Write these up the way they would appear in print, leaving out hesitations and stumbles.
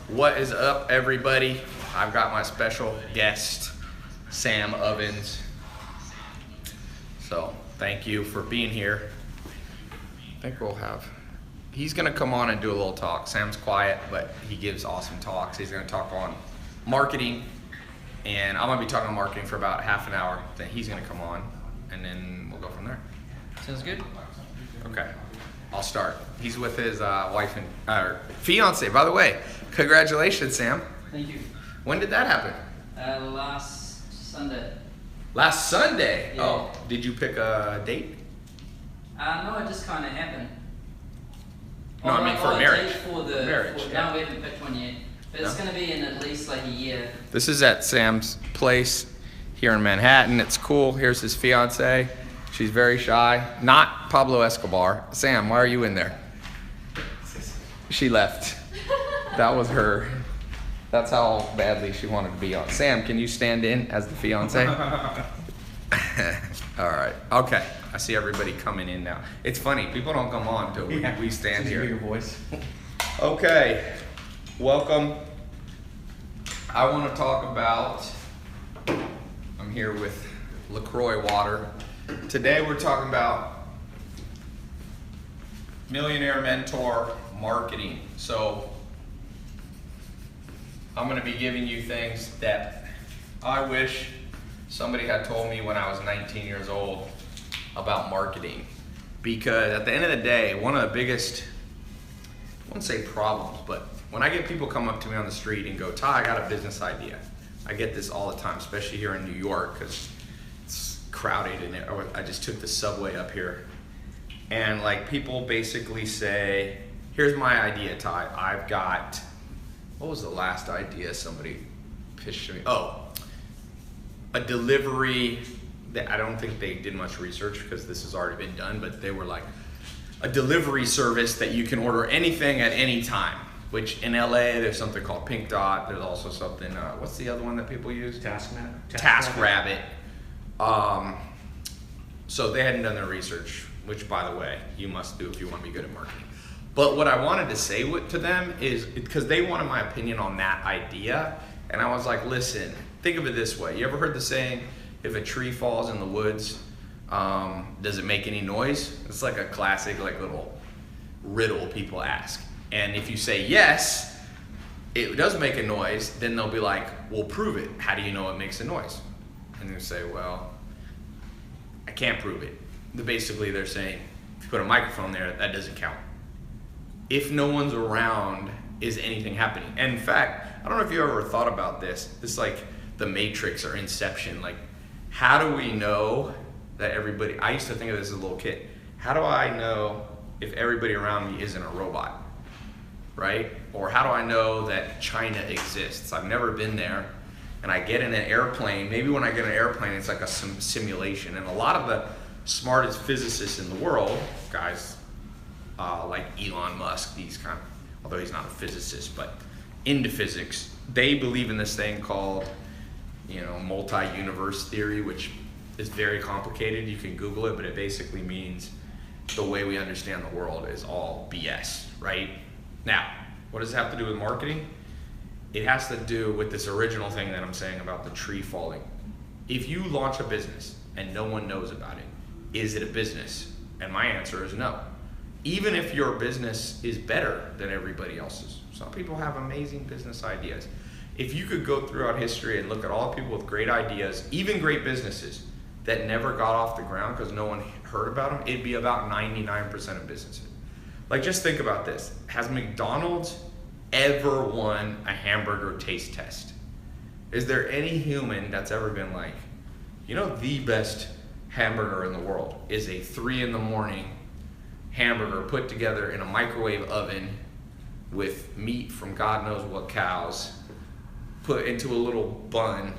What is up, everybody? I've got my special guest, Sam Ovens. So, thank you for being here. I think he's gonna come on and do a little talk. Sam's quiet, but he gives awesome talks. He's gonna talk on marketing, and I'm gonna be talking on marketing for about half an hour. Then he's gonna come on, and then we'll go from there. Sounds good. Okay, I'll start. He's with his wife and fiance. By the way, congratulations, Sam. Thank you. When did that happen? Last Sunday. Last Sunday? Yeah. Oh, did you pick a date? No, it just kind of happened. No, I mean for marriage. Marriage. Yeah. No, we haven't picked one yet. But it's going to be in at least like a year. This is at Sam's place here in Manhattan. It's cool. Here's his fiance. She's very shy. Not Pablo Escobar. Sam, why are you in there? She left. That was her. That's how badly she wanted to be on. Sam, can you stand in as the fiance? All right. Okay. I see everybody coming in now. It's funny. People don't come on until we stand here. Your voice. Okay. Welcome. I want to talk about, I'm here with LaCroix water. Today we're talking about millionaire mentor marketing. So I'm going to be giving you things that I wish somebody had told me when I was 19 years old about marketing. Because at the end of the day, one of the biggest, I wouldn't say problems, but when I get people come up to me on the street and go, "Tai, I got a business idea." I get this all the time, especially here in New York because it's crowded and I just took the subway up here. And like people basically say, "Here's my idea, Tai. I've got," what was the last idea somebody pitched to me? Oh, a delivery that I don't think they did much research because this has already been done, but they were like a delivery service that you can order anything at any time, which in LA there's something called Pink Dot. There's also something, what's the other one that people use? TaskRabbit. So they hadn't done their research, which by the way, you must do if you want to be good at marketing. But what I wanted to say to them is, because they wanted my opinion on that idea, and I was like, listen, think of it this way. You ever heard the saying, if a tree falls in the woods, does it make any noise? It's like a classic like little riddle people ask. And if you say yes, it does make a noise, then they'll be like, well, prove it. How do you know it makes a noise? And you say, well, I can't prove it. Basically, they're saying, if you put a microphone there, that doesn't count. If no one's around, is anything happening? And in fact, I don't know if you ever thought about this. It's like the Matrix or Inception. Like, how do we know that everybody, I used to think of this as a little kid. How do I know if everybody around me isn't a robot, right? Or how do I know that China exists? I've never been there. And I get in an airplane. Maybe when I get in an airplane, it's like a simulation. And a lot of the smartest physicists in the world, guys like Elon Musk, these kind of, although he's not a physicist, but into physics, they believe in this thing called, multi-universe theory, which is very complicated. You can Google it, but it basically means the way we understand the world is all BS, right? Now, what does it have to do with marketing? It has to do with this original thing that I'm saying about the tree falling. If you launch a business and no one knows about it, is it a business? And my answer is no. Even if your business is better than everybody else's. Some people have amazing business ideas. If you could go throughout history and look at all the people with great ideas, even great businesses, that never got off the ground because no one heard about them, it'd be about 99% of businesses. Like, just think about this. Has McDonald's ever won a hamburger taste test? Is there any human that's ever been like, the best hamburger in the world is a 3 a.m. hamburger put together in a microwave oven with meat from God knows what cows, put into a little bun.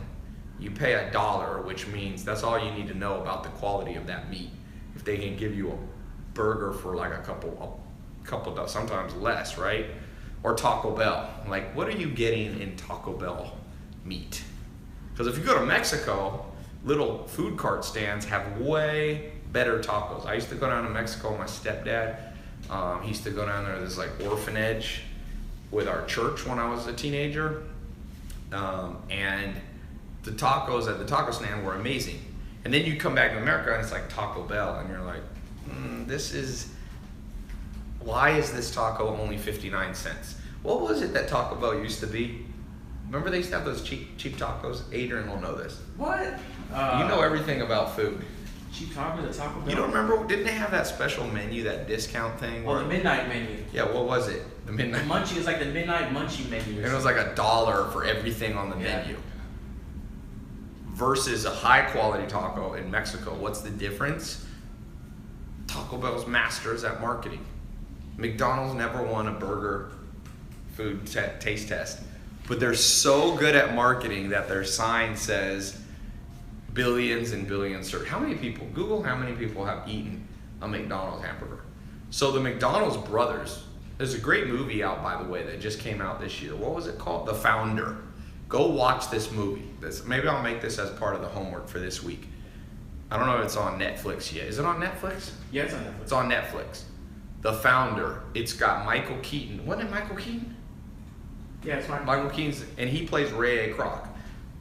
You pay $1, which means that's all you need to know about the quality of that meat. If they can give you a burger for like a couple dollars, sometimes less, right? Or Taco Bell. Like, what are you getting in Taco Bell meat? Because if you go to Mexico, little food cart stands have way better tacos. I used to go down to Mexico with my stepdad. He used to go down there to this like orphanage with our church when I was a teenager, and the tacos at the taco stand were amazing. And then you come back to America and it's like Taco Bell, and you're like, why is this taco only 59 cents? What was it that Taco Bell used to be? Remember they used to have those cheap tacos? Adrian will know this. What? You know everything about food. Cheap tacos at Taco Bell? You don't remember? Didn't they have that special menu, that discount thing? Well, the midnight menu. Yeah, what was it? The The midnight. munchie is like the midnight munchie menu. And it was like $1 for everything on the Yeah. menu. Versus a high quality taco in Mexico. What's the difference? Taco Bell's masters at marketing. McDonald's never won a burger food taste test. But they're so good at marketing that their sign says billions and billions served. How many people, Google how many people have eaten a McDonald's hamburger? So the McDonald's brothers, there's a great movie out, by the way, that just came out this year. What was it called? The Founder. Go watch this movie. Maybe I'll make this as part of the homework for this week. I don't know if it's on Netflix yet. Is it on Netflix? Yeah, it's on Netflix. It's on Netflix. The Founder. It's got Michael Keaton. Wasn't it Michael Keaton? Yeah, it's fine. Michael Keaton's, and he plays Ray A. Kroc,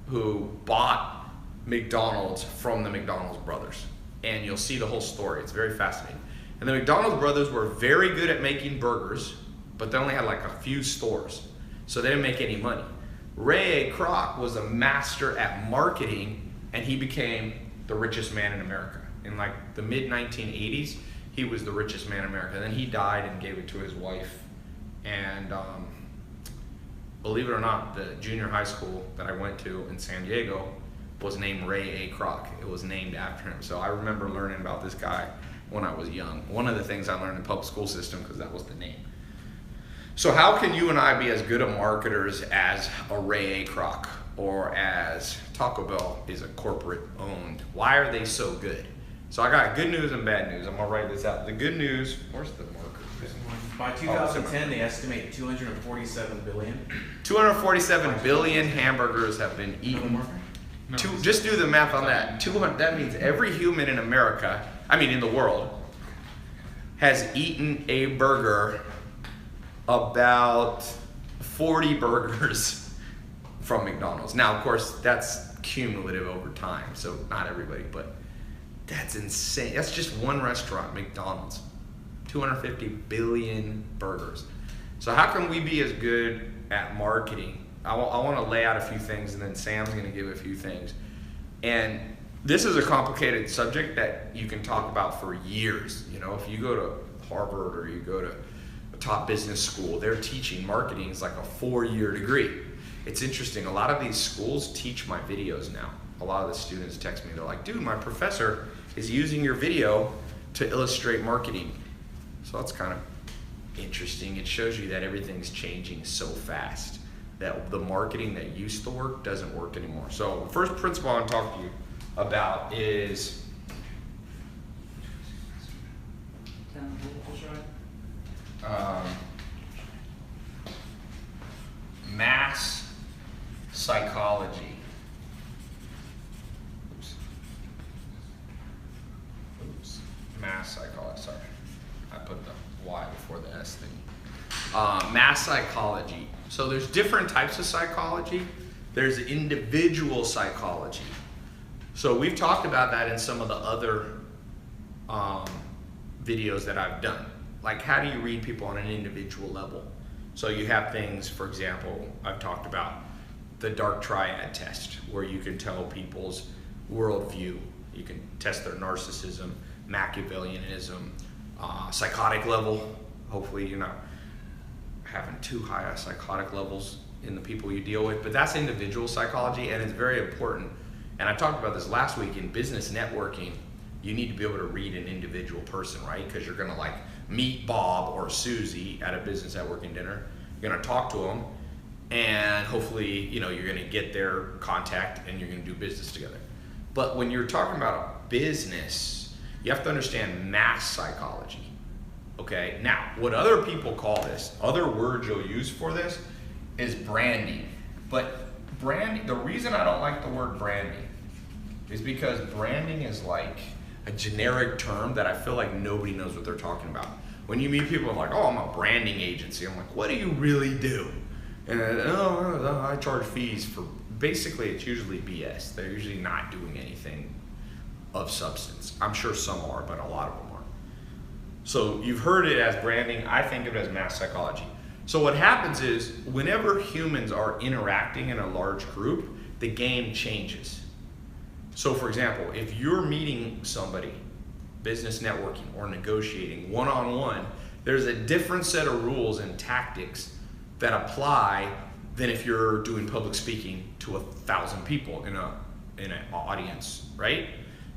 who bought McDonald's from the McDonald's brothers. And you'll see the whole story. It's very fascinating. And the McDonald's brothers were very good at making burgers, but they only had like a few stores, so they didn't make any money. Ray A. Kroc was a master at marketing, and he became the richest man in America. In like the mid-1980s, he was the richest man in America. And then he died and gave it to his wife. And believe it or not, the junior high school that I went to in San Diego was named Ray A. Kroc. It was named after him. So I remember learning about this guy when I was young. One of the things I learned in the public school system, because that was the name. So how can you and I be as good of marketers as a Ray A. Kroc or as Taco Bell is a corporate owned? Why are they so good? So I got good news and bad news. I'm gonna write this out. The good news, where's the marker? By 2010, they estimate 247 billion. 247 billion hamburgers have been eaten. No. Just do the math on that. 200, that means every human in America, in the world, has eaten a burger, about 40 burgers from McDonald's. Now, of course, that's cumulative over time, so not everybody, but that's insane. That's just one restaurant, McDonald's. 250 billion burgers. So how can we be as good at marketing? I want to lay out a few things, and then Sam's going to give a few things. And this is a complicated subject that you can talk about for years. You know, if you go to Harvard or you go to a top business school, they're teaching marketing is like a 4-year degree. It's interesting. A lot of these schools teach my videos now. A lot of the students text me. They're like, dude, my professor is using your video to illustrate marketing. So that's kind of interesting. It shows you that everything's changing so fast that the marketing that used to work doesn't work anymore. So the first principle I want to talk to you about is mass psychology. Mass psychology, sorry. I put the Y before the S thing. Mass psychology. So there's different types of psychology. There's individual psychology. So we've talked about that in some of the other videos that I've done. Like, how do you read people on an individual level? So you have things, for example, I've talked about the dark triad test, where you can tell people's worldview. You can test their narcissism, Machiavellianism, psychotic level. Hopefully you're not having too high psychotic levels in the people you deal with, but that's individual psychology, and it's very important. And I talked about this last week. In business networking, you need to be able to read an individual person, right? Because you're gonna like meet Bob or Susie at a business networking dinner. You're gonna talk to them, and hopefully, you're gonna get their contact and you're gonna do business together. But when you're talking about business, you have to understand mass psychology. Okay, now what other people call this, other words you'll use for this, is branding. But branding, the reason I don't like the word branding is because branding is like a generic term that I feel like nobody knows what they're talking about. When you meet people like, oh, I'm a branding agency, I'm like, what do you really do? And oh, I charge fees for, basically it's usually BS. They're usually not doing anything of substance. I'm sure some are, but a lot of them aren't. So you've heard it as branding, I think of it as mass psychology. So what happens is, whenever humans are interacting in a large group, the game changes. So for example, if you're meeting somebody, business networking or negotiating one-on-one, there's a different set of rules and tactics that apply than if you're doing public speaking to 1,000 people in an audience, right?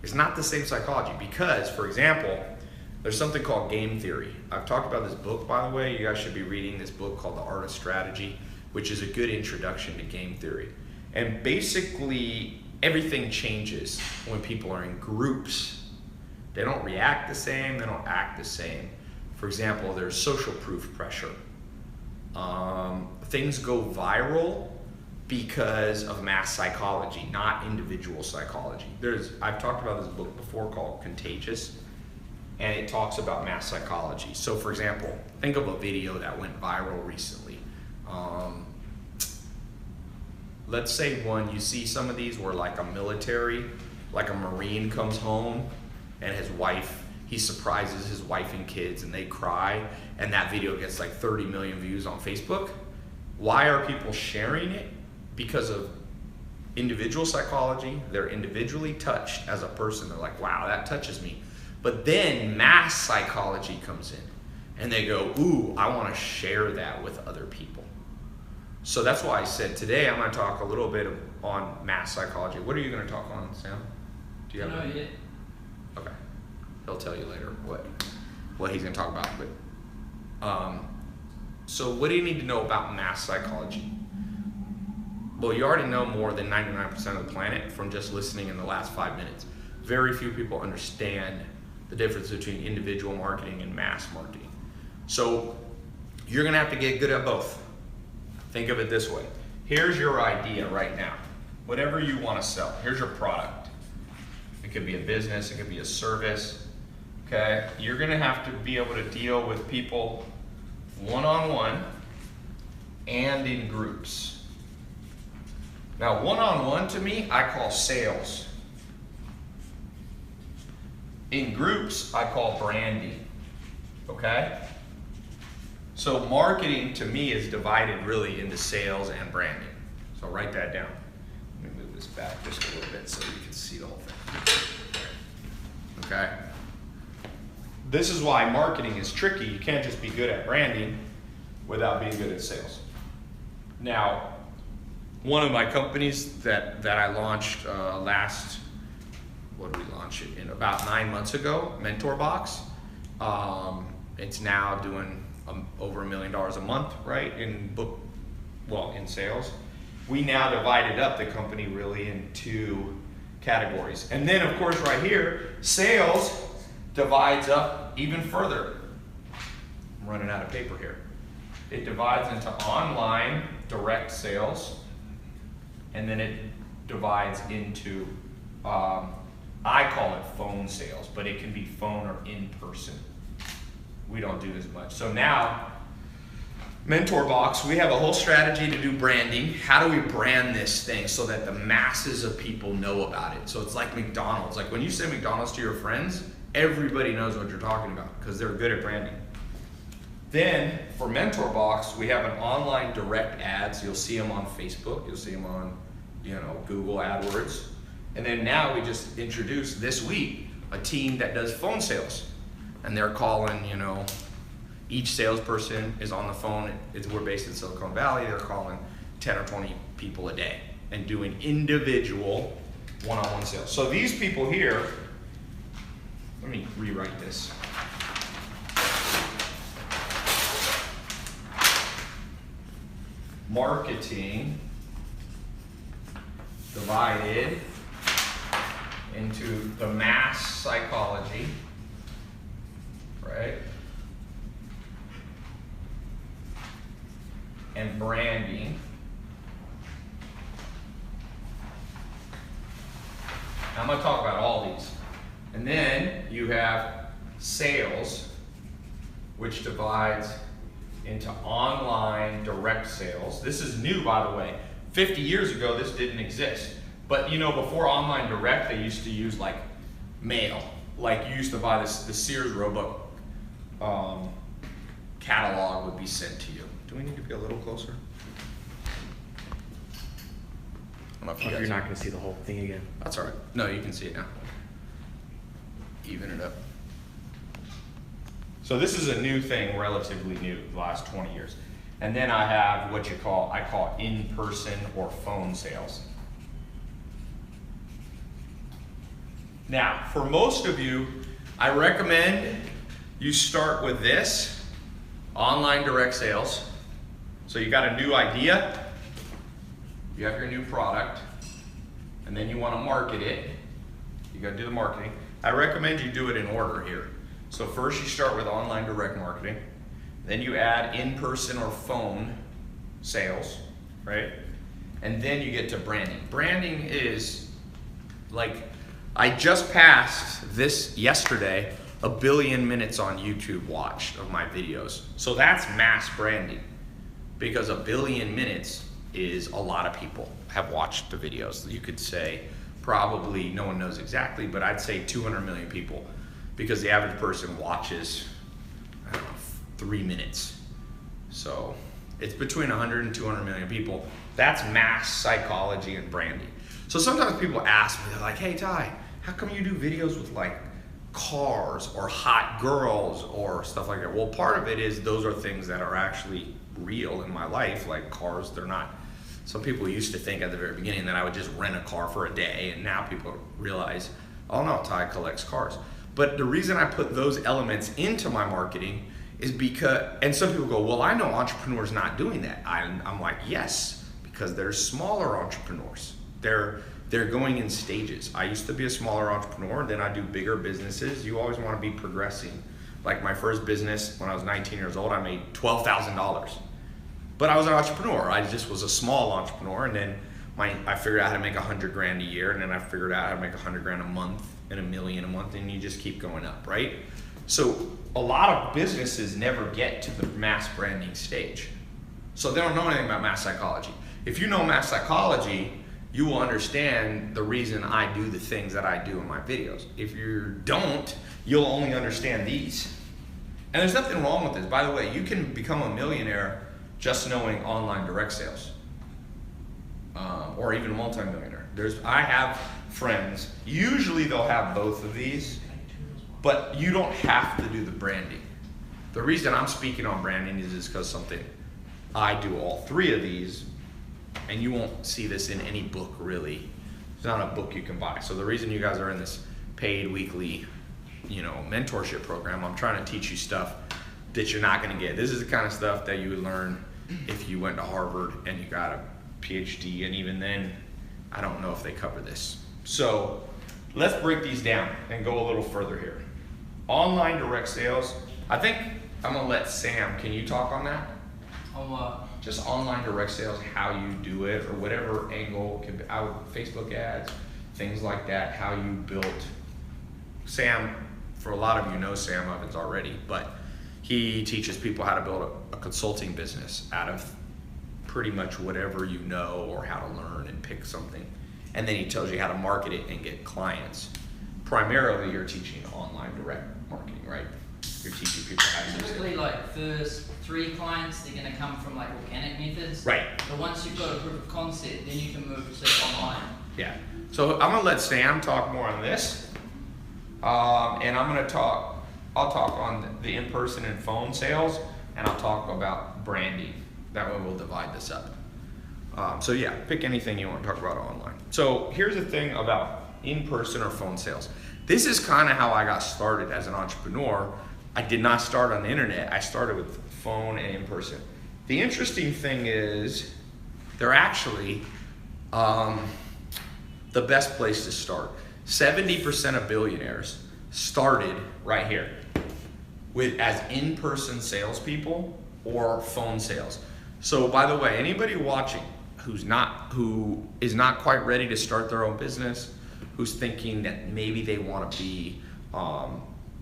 It's not the same psychology because, for example, there's something called game theory. I've talked about this book, by the way. You guys should be reading this book called The Art of Strategy, which is a good introduction to game theory. And basically, everything changes when people are in groups. They don't react the same, they don't act the same. For example, there's social proof pressure. Things go viral because of mass psychology, not individual psychology. I've talked about this book before called Contagious, and it talks about mass psychology. So for example, think of a video that went viral recently. Let's say you see some of these where like a military, like a Marine comes home and he surprises his wife and kids and they cry, and that video gets like 30 million views on Facebook. Why are people sharing it? Because of individual psychology. They're individually touched as a person. They're like, wow, that touches me. But then mass psychology comes in and they go, ooh, I want to share that with other people. So that's why I said today I'm going to talk a little bit on mass psychology. What are you going to talk on, Sam? Do you have No, yet. Okay. He'll tell you later what he's going to talk about. But so what do you need to know about mass psychology? Well, you already know more than 99% of the planet from just listening in the last 5 minutes. Very few people understand the difference between individual marketing and mass marketing. So you're going to have to get good at both. Think of it this way. Here's your idea right now. Whatever you want to sell. Here's your product. It could be a business, it could be a service. Okay? You're going to have to be able to deal with people one-on-one and in groups. Now, one-on-one to me, I call sales. In groups, I call branding. Okay? So marketing to me is divided really into sales and branding. So write that down. Let me move this back just a little bit so you can see the whole thing. Okay? This is why marketing is tricky. You can't just be good at branding without being good at sales. Now, one of my companies that I launched what did we launch it in? About 9 months ago, MentorBox. It's now doing over $1 million a month, right? In sales. We now divided up the company really in 2 categories. And then of course right here, sales divides up even further. I'm running out of paper here. It divides into online direct sales, and then it divides into, I call it phone sales, but it can be phone or in person. We don't do as much. So now, MentorBox, we have a whole strategy to do branding. How do we brand this thing so that the masses of people know about it? So it's like McDonald's. Like when you say McDonald's to your friends, everybody knows what you're talking about because they're good at branding. Then for MentorBox, we have an online direct ads. You'll see them on Facebook. You'll see them on, Google AdWords. And then now we just introduced this week a team that does phone sales. And they're calling, each salesperson is on the phone. We're based in Silicon Valley. They're calling 10 or 20 people a day and doing individual one-on-one sales. So these people here, let me rewrite this. Marketing divided into the mass psychology, right? And branding. I'm going to talk about all these. And then you have sales which divides into online direct sales. This is new, by the way. 50 years ago, this didn't exist. But you know, before online direct, they used to use like mail. Like you used to buy the Sears Roebuck catalog would be sent to you. Do we need to be a little closer? I don't know if you You're guys- not going to see the whole thing again. That's all right. No, you can see it now. Even it up. So this is a new thing, relatively new, the last 20 years. And then I have what I call in-person or phone sales. Now, for most of you, I recommend you start with this, online direct sales. So you got a new idea, you have your new product, and then you want to market it. You got to do the marketing. I recommend you do it in order here. So first you start with online direct marketing, then you add in-person or phone sales, right? And then you get to branding. Branding is like, I just passed this yesterday, 1 billion minutes on YouTube watched of my videos. So that's mass branding, because 1 billion minutes is a lot of people have watched the videos. You could say probably, no one knows exactly, but I'd say 200 million people, because the average person watches, I don't know, 3 minutes. So it's between 100 and 200 million people. That's mass psychology and branding. So sometimes people ask me, they're like, hey Tai, how come you do videos with like cars or hot girls or stuff like that? Well, part of it is those are things that are actually real in my life, like cars. They're not. Some people used to think at the very beginning that I would just rent a car for a day, and now people realize, oh no, Tai collects cars. But the reason I put those elements into my marketing is because, and some people go, well, I know entrepreneurs not doing that. I'm like, yes, because there's smaller entrepreneurs. They're going in stages. I used to be a smaller entrepreneur, then I do bigger businesses. You always want to be progressing. Like my first business, when I was 19 years old, I made $12,000. But I was an entrepreneur. I just was a small entrepreneur, and then I figured out how to make 100 grand a year, and then I figured out how to make 100 grand a month and 1 million a month, and you just keep going up, right? So a lot of businesses never get to the mass branding stage. So they don't know anything about mass psychology. If you know mass psychology, you will understand the reason I do the things that I do in my videos. If you don't, you'll only understand these. And there's nothing wrong with this. By the way, you can become a millionaire just knowing online direct sales, or even a multimillionaire. I have friends, usually they'll have both of these, but you don't have to do the branding. The reason I'm speaking on branding is because something, I do all 3 of these, and you won't see this in any book really. It's not a book you can buy. So the reason you guys are in this paid weekly, mentorship program, I'm trying to teach you stuff that you're not gonna get. This is the kind of stuff that you would learn if you went to Harvard and you got a PhD, and even then, I don't know if they cover this. So let's break these down and go a little further here. Online direct sales, I think I'm gonna let Sam, can you talk on that? On what? Just online direct sales, how you do it, or whatever angle, Facebook ads, things like that, how you built. Sam, for a lot of you know Sam Ovens already, but he teaches people how to build a consulting business out of pretty much whatever you know, or how to learn and pick something. And then he tells you how to market it and get clients. Primarily, you're teaching online direct marketing, right? You're teaching people how to use it. Typically, like first 3 clients, they're going to come from like organic methods. Right. But once you've got a proof of concept, then you can move to online. Yeah. So I'm gonna let Sam talk more on this, and I'll talk on the in-person and phone sales, and I'll talk about branding. That way we'll divide this up. So yeah, pick anything you want to talk about online. So here's the thing about in-person or phone sales. This is kind of how I got started as an entrepreneur. I did not start on the internet. I started with phone and in-person. The interesting thing is they're actually the best place to start. 70% of billionaires started right here as in-person salespeople or phone sales. So by the way, anybody watching who is not quite ready to start their own business, who's thinking that maybe they want to be,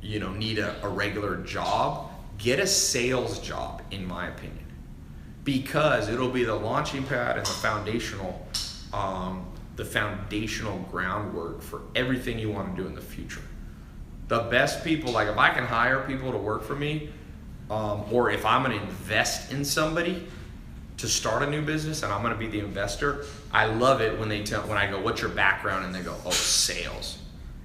need a regular job, get a sales job, in my opinion, because it'll be the launching pad and the foundational groundwork for everything you want to do in the future. The best people, like if I can hire people to work for me, or if I'm going to invest in somebody to start a new business and I'm going to be the investor, I love it when I go, what's your background? And they go, oh, sales.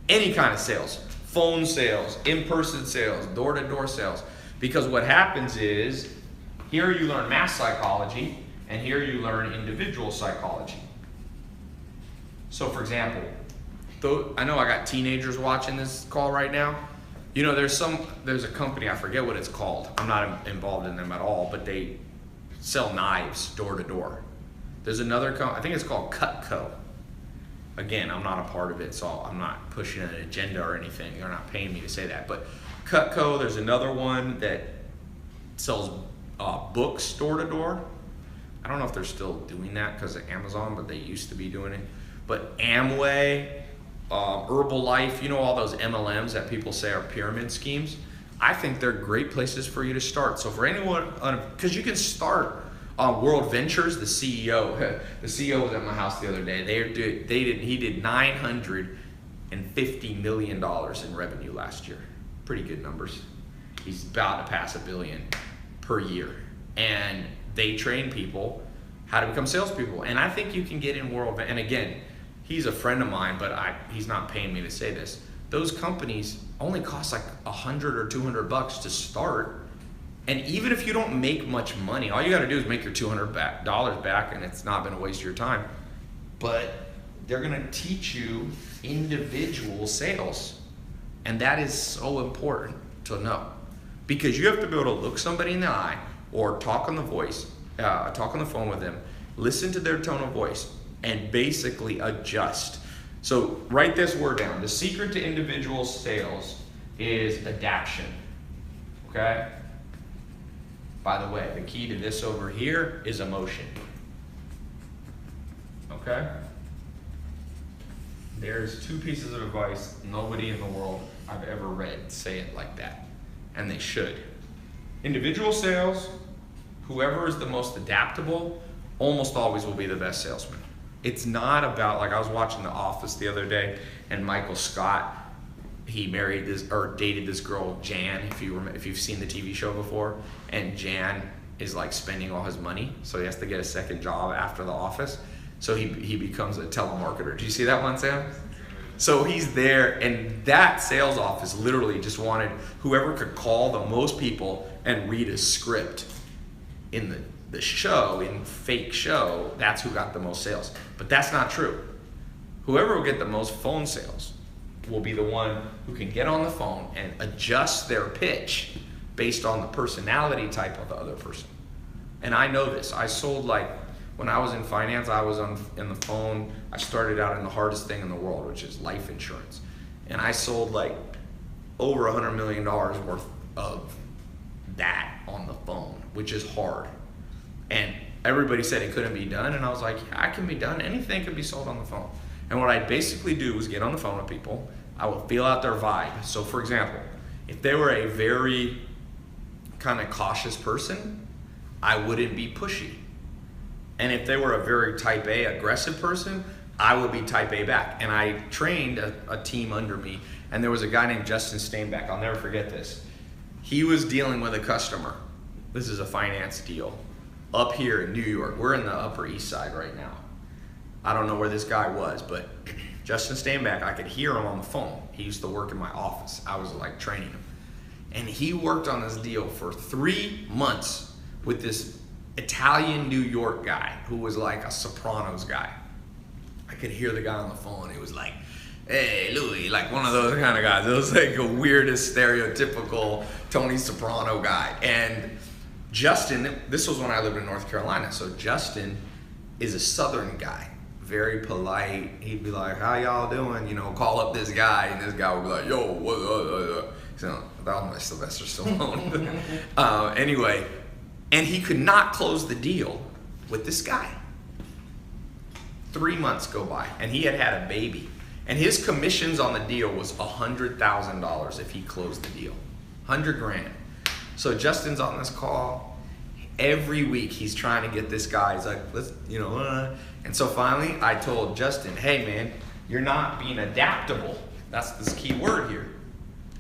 Any kind of sales, phone sales, in-person sales, door-to-door sales. Because what happens is, here you learn mass psychology, and here you learn individual psychology. So for example, I know I got teenagers watching this call right now. You know, there's a company, I forget what it's called. I'm not involved in them at all, but they sell knives door to door. There's another company, I think it's called Cutco. Again, I'm not a part of it, so I'm not pushing an agenda or anything. They're not paying me to say that. But Cutco, there's another one that sells books door to door. I don't know if they're still doing that because of Amazon, but they used to be doing it. But Amway, Herbalife, you know, all those MLMs that people say are pyramid schemes. I think they're great places for you to start. So for anyone, because you can start World Ventures, the CEO was at my house the other day. He did $950 million in revenue last year. Pretty good numbers. He's about to pass $1 billion per year. And they train people how to become salespeople. And I think you can get in World Ventures. And again, he's a friend of mine, but he's not paying me to say this. Those companies only cost like $100 or $200 to start. And even if you don't make much money, all you got to do is make your $200 back, and it's not been a waste of your time. But they're going to teach you individual sales. And that is so important to know. Because you have to be able to look somebody in the eye or talk on the phone with them, listen to their tone of voice, and basically adjust. So write this word down. The secret to individual sales is adaptation. Okay? By the way, the key to this over here is emotion. Okay? There's 2 pieces of advice nobody in the world I've ever read say it like that. And they should. Individual sales, whoever is the most adaptable almost always will be the best salesman. It's not about, like I was watching The Office the other day, and Michael Scott, he dated this girl, Jan, if you've seen the TV show before, and Jan is like spending all his money, so he has to get a second job after The Office. So he becomes a telemarketer. Do you see that one, Sam? So he's there, and that sales office literally just wanted whoever could call the most people and read a script in the show, in fake show, that's who got the most sales. But that's not true. Whoever will get the most phone sales will be the one who can get on the phone and adjust their pitch based on the personality type of the other person. And I know this. I sold, like, when I was in finance, I was in the phone. I started out in the hardest thing in the world, which is life insurance. And I sold like over $100 million worth of that on the phone, which is hard. And everybody said it couldn't be done. And I was like, yeah, it can be done. Anything can be sold on the phone. And what I'd basically do was get on the phone with people. I would feel out their vibe. So for example, if they were a very kind of cautious person, I wouldn't be pushy. And if they were a very type A aggressive person, I would be type A back. And I trained a team under me, and there was a guy named Justin Steinbeck. I'll never forget this. He was dealing with a customer. This is a finance deal up here in New York. We're in the Upper East Side right now. I don't know where this guy was, but Justin Steinbeck, I could hear him on the phone. He used to work in my office. I was like training him. And he worked on this deal for 3 months with this Italian New York guy who was like a Sopranos guy. I could hear the guy on the phone. He was like, hey, Louis, like one of those kind of guys. It was like the weirdest stereotypical Tony Soprano guy. And Justin, this was when I lived in North Carolina. So Justin is a Southern guy, very polite. He'd be like, how y'all doing? You know, call up this guy, and this guy would be like, yo, what? So that was my Sylvester Stallone. Anyway, and he could not close the deal with this guy. 3 months go by, and he had had a baby. And his commissions on the deal was $100,000 if he closed the deal. 100 grand. So Justin's on this call. Every week he's trying to get this guy. He's like, let's, and so finally I told Justin, hey man, you're not being adaptable. That's this key word here.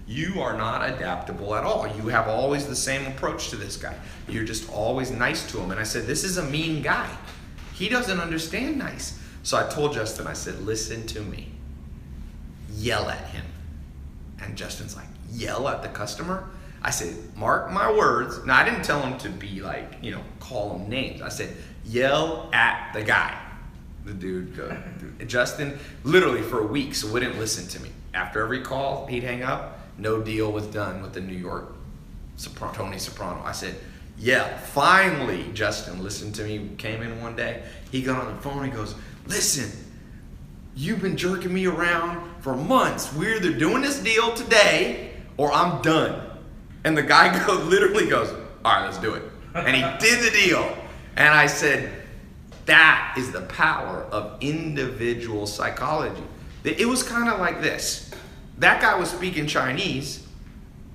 You are not adaptable at all. You have always the same approach to this guy. You're just always nice to him. And I said, this is a mean guy. He doesn't understand nice. So I told Justin, I said, listen to me. Yell at him. And Justin's like, yell at the customer? I said, mark my words. Now, I didn't tell him to be like, call him names. I said, yell at the guy. The dude, Justin, literally for weeks wouldn't listen to me. After every call, he'd hang up. No deal was done with the New York Tony Soprano. I said, yeah, finally, Justin listened to me, came in one day. He got on the phone, he goes, listen, you've been jerking me around for months. We're either doing this deal today or I'm done. And the guy literally goes, all right, let's do it. And he did the deal. And I said, that is the power of individual psychology. It was kind of like this. That guy was speaking Chinese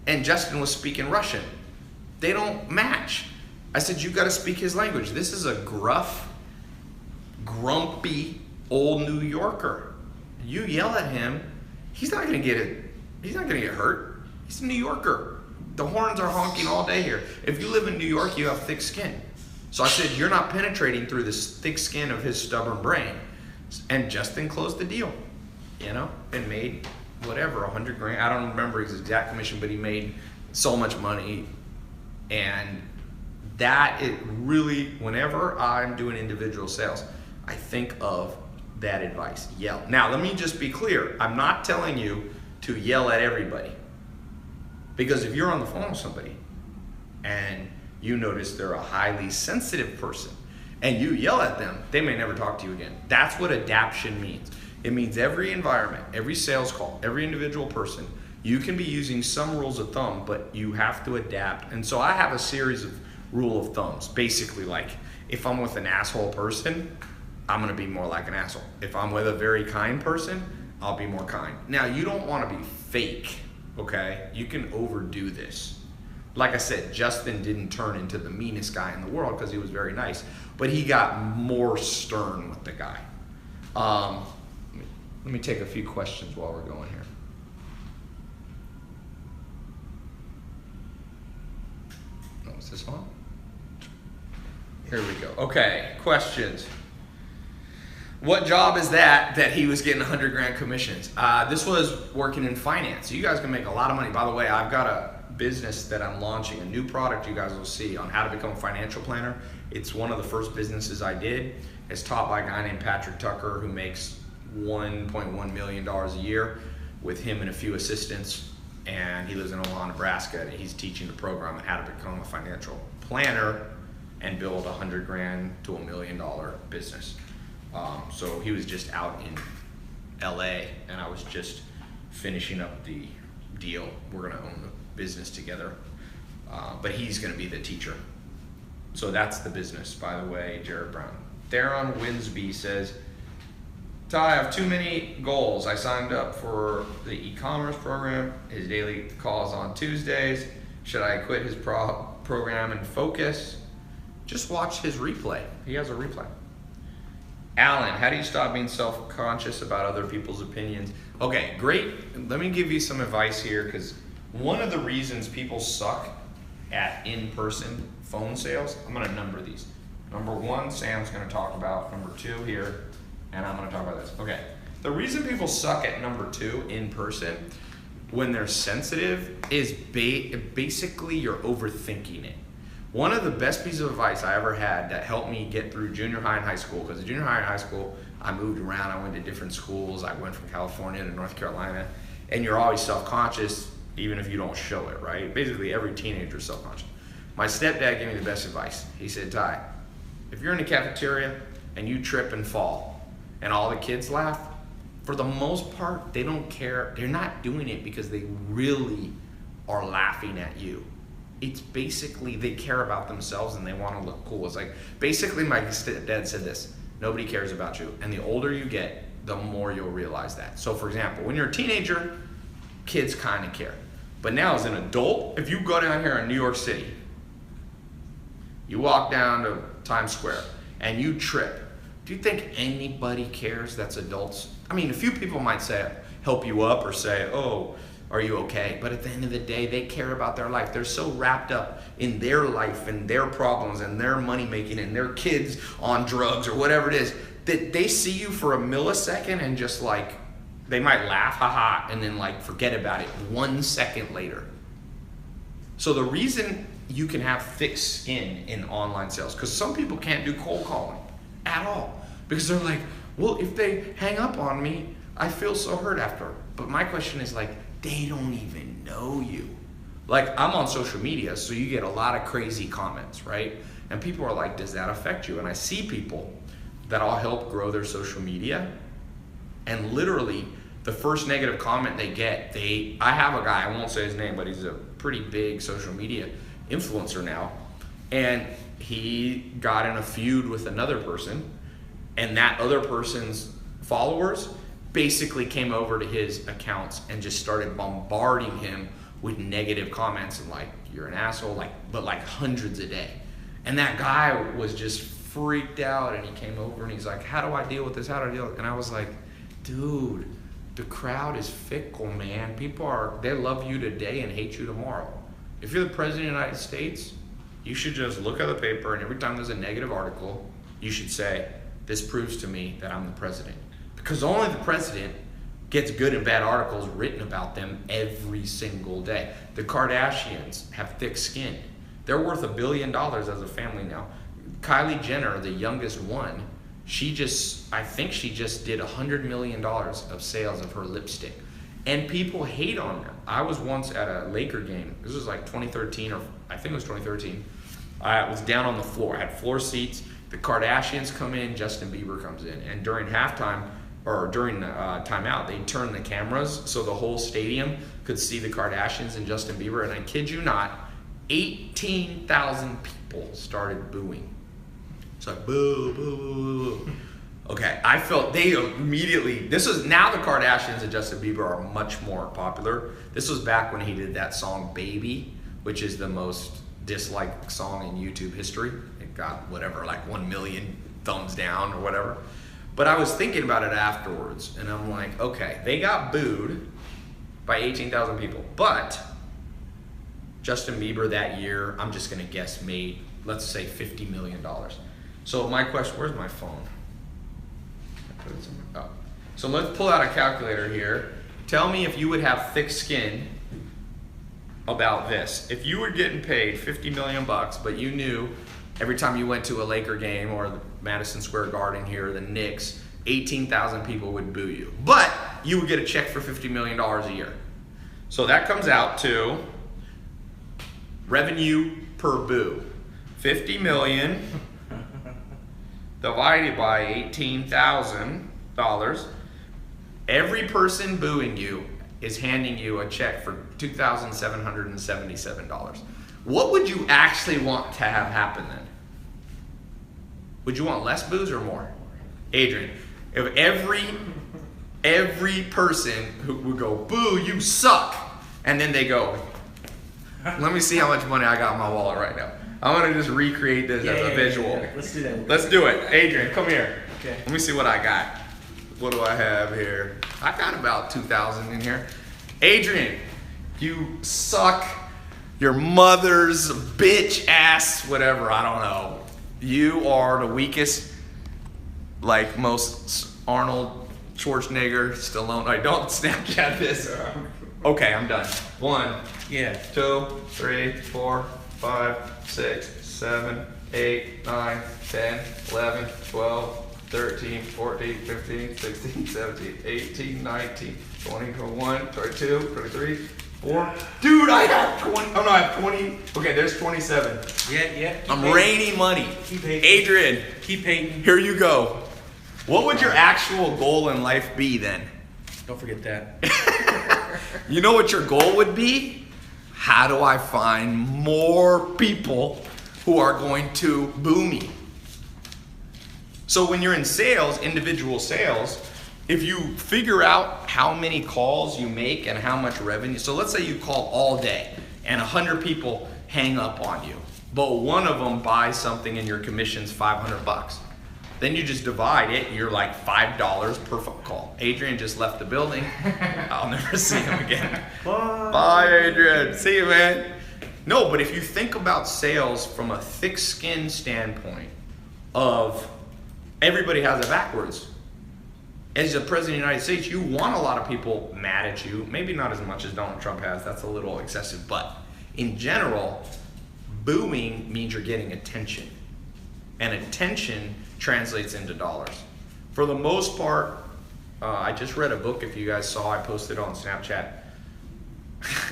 and Justin was speaking Russian. They don't match. I said, you got to speak his language. This is a gruff, grumpy old New Yorker. You yell at him, he's not going to get it. He's not going to get hurt. He's a New Yorker. The horns are honking all day here. If you live in New York, you have thick skin. So I said, you're not penetrating through this thick skin of his stubborn brain. And Justin closed the deal, and made whatever, 100 grand. I don't remember his exact commission, but he made so much money. And that it really, whenever I'm doing individual sales, I think of that advice, yell. Now, let me just be clear. I'm not telling you to yell at everybody. Because if you're on the phone with somebody and you notice they're a highly sensitive person and you yell at them, they may never talk to you again. That's what adaption means. It means every environment, every sales call, every individual person, you can be using some rules of thumb, but you have to adapt. And so I have a series of rule of thumbs. Basically, like if I'm with an asshole person, I'm gonna be more like an asshole. If I'm with a very kind person, I'll be more kind. Now, you don't wanna be fake. Okay, you can overdo this. Like I said, Justin didn't turn into the meanest guy in the world because he was very nice, but he got more stern with the guy. Let me take a few questions while we're going here. Oh, is this on? Here we go. Okay, questions. What job is that he was getting 100 grand commissions? This was working in finance. You guys can make a lot of money. By the way, I've got a business that I'm launching, a new product you guys will see on how to become a financial planner. It's one of the first businesses I did. It's taught by a guy named Patrick Tucker who makes $1.1 million a year with him and a few assistants. And he lives in Omaha, Nebraska. And he's teaching the program on how to become a financial planner and build a 100 grand to $1 million business. So he was just out in LA and I was just finishing up the deal. We're gonna own the business together, but he's gonna be the teacher. So that's the business, by the way, Jared Brown. Theron Winsby says, Ty, I have too many goals. I signed up for the e-commerce program. His daily calls on Tuesdays. Should I quit his program and focus? Just watch his replay. He has a replay. Alan, how do you stop being self-conscious about other people's opinions? Okay, great. Let me give you some advice here, because one of the reasons people suck at in-person phone sales, I'm gonna number these. Number one, Sam's gonna talk about. Number two here, and I'm gonna talk about this. Okay, the reason people suck at number two, in person, when they're sensitive, is basically you're overthinking it. One of the best pieces of advice I ever had that helped me get through junior high and high school, because junior high and high school, I moved around, I went to different schools, I went from California to North Carolina, and you're always self-conscious, even if you don't show it, right? Basically, every teenager is self-conscious. My stepdad gave me the best advice. He said, Ty, if you're in the cafeteria and you trip and fall, and all the kids laugh, for the most part, they don't care. They're not doing it because they really are laughing at you. It's basically they care about themselves and they want to look cool. It's like, basically my stepdad said this, nobody cares about you. And the older you get, the more you'll realize that. So for example, when you're a teenager, kids kind of care. But now as an adult, if you go down here in New York City, you walk down to Times Square and you trip, do you think anybody cares that's adults? I mean, a few people might say, help you up or say, oh, are you okay? But at the end of the day, they care about their life. They're so wrapped up in their life and their problems and their money making and their kids on drugs or whatever it is, that they see you for a millisecond and just like, they might laugh, haha, and then like forget about it 1 second later. So the reason you can have thick skin in online sales, because some people can't do cold calling at all, because they're like, well, if they hang up on me, I feel so hurt after. But my question is like, they don't even know you. Like, I'm on social media, so you get a lot of crazy comments, right? And people are like, does that affect you? And I see people that I'll help grow their social media, and literally the first negative comment they get, I have a guy, I won't say his name, but he's a pretty big social media influencer now, and he got in a feud with another person, and that other person's followers basically came over to his accounts and just started bombarding him with negative comments and like, you're an asshole, but hundreds a day. And that guy was just freaked out, and he came over and he's like, how do I deal with this? How do I deal with it? And I was like, dude, the crowd is fickle, man. They love you today and hate you tomorrow. If you're the president of the United States, you should just look at the paper, and every time there's a negative article, you should say, this proves to me that I'm the president. Because only the president gets good and bad articles written about them every single day. The Kardashians have thick skin. They're worth $1 billion as a family now. Kylie Jenner, the youngest one, I think she just did $100 million of sales of her lipstick. And people hate on them. I was once at a Laker game. This was like 2013, or I think it was 2013. I was down on the floor. I had floor seats. The Kardashians come in, Justin Bieber comes in. And during halftime, or during the timeout, they turned the cameras so the whole stadium could see the Kardashians and Justin Bieber. And I kid you not, 18,000 people started booing. It's like, boo, boo, boo, boo. Okay, I felt they immediately, now the Kardashians and Justin Bieber are much more popular. This was back when he did that song Baby, which is the most disliked song in YouTube history. It got whatever, like 1 million thumbs down or whatever. But I was thinking about it afterwards, and I'm like, okay, they got booed by 18,000 people, but Justin Bieber that year, I'm just gonna guess, made, let's say, $50 million. So my question, where's my phone? Oh. So let's pull out a calculator here. Tell me if you would have thick skin about this. If you were getting paid 50 million bucks, but you knew every time you went to a Laker game or the Madison Square Garden here, the Knicks, 18,000 people would boo you. But you would get a check for $50 million a year. So that comes out to revenue per boo. 50 million divided by $18,000. Every person booing you is handing you a check for $2,777. What would you actually want to have happen then? Would you want less boos or more? Adrian, if every person who would go, boo, you suck, and then they go, let me see how much money I got in my wallet right now. I want to just recreate this as a visual. Yeah. Let's do that. Let's do it. Adrian, come here. Okay. Let me see what I got. What do I have here? I got about 2,000 in here. Adrian, you suck. Your mother's bitch ass, whatever, I don't know. You are the weakest, like most Arnold Schwarzenegger, Stallone. I don't Snapchat this. Okay, I'm done. 1, 2, 3, 4, 5, 6, 7, 8, 9, 10, 11, 12, 13, 14, 15, 16, 17, 18, 19, 20, 21, 22, 23, 4. Dude, I have 20. Oh no, I have 20. Okay, there's 27. Yeah. I'm raining money. Keep hating. Adrian, Keep hating. here you go. What would your actual goal in life be then? Don't forget that. You know what your goal would be? How do I find more people who are going to boo me? So when you're in sales, individual sales, if you figure out how many calls you make and how much revenue, so let's say you call all day and 100 people hang up on you, but one of them buys something and your commission's $500. Then you just divide it, you're like $5 per phone call. Adrian just left the building. I'll never see him again. Bye, Adrian. See you, man. No, but if you think about sales from a thick skin standpoint of everybody has it backwards. As the president of the United States, you want a lot of people mad at you. Maybe not as much as Donald Trump has. That's a little excessive. But in general, booing means you're getting attention. And attention translates into dollars. For the most part, I just read a book, if you guys saw, I posted on Snapchat.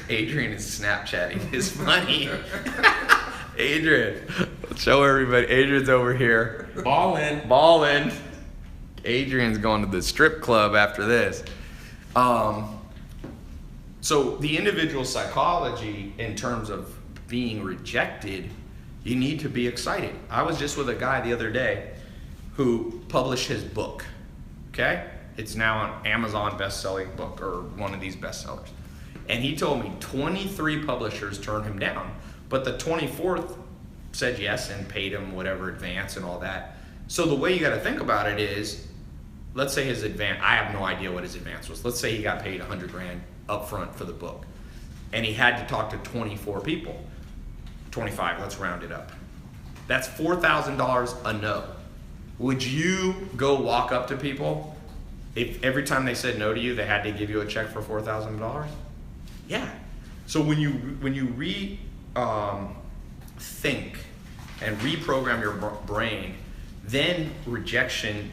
Adrian is Snapchatting his money. Adrian, let's show everybody. Adrian's over here. Ballin'. Adrian's going to the strip club after this. So the individual psychology in terms of being rejected, you need to be excited. I was just with a guy the other day who published his book, okay? It's now an Amazon best-selling book or one of these bestsellers. And he told me 23 publishers turned him down, but the 24th said yes and paid him whatever advance and all that. So the way you gotta think about it is, let's say his advance, I have no idea what his advance was. Let's say he got paid 100 grand up front for the book. And he had to talk to 24 people. 25, let's round it up. That's $4,000 a no. Would you go walk up to people if every time they said no to you, they had to give you a check for $4,000? Yeah. So when you think and reprogram your brain, then rejection.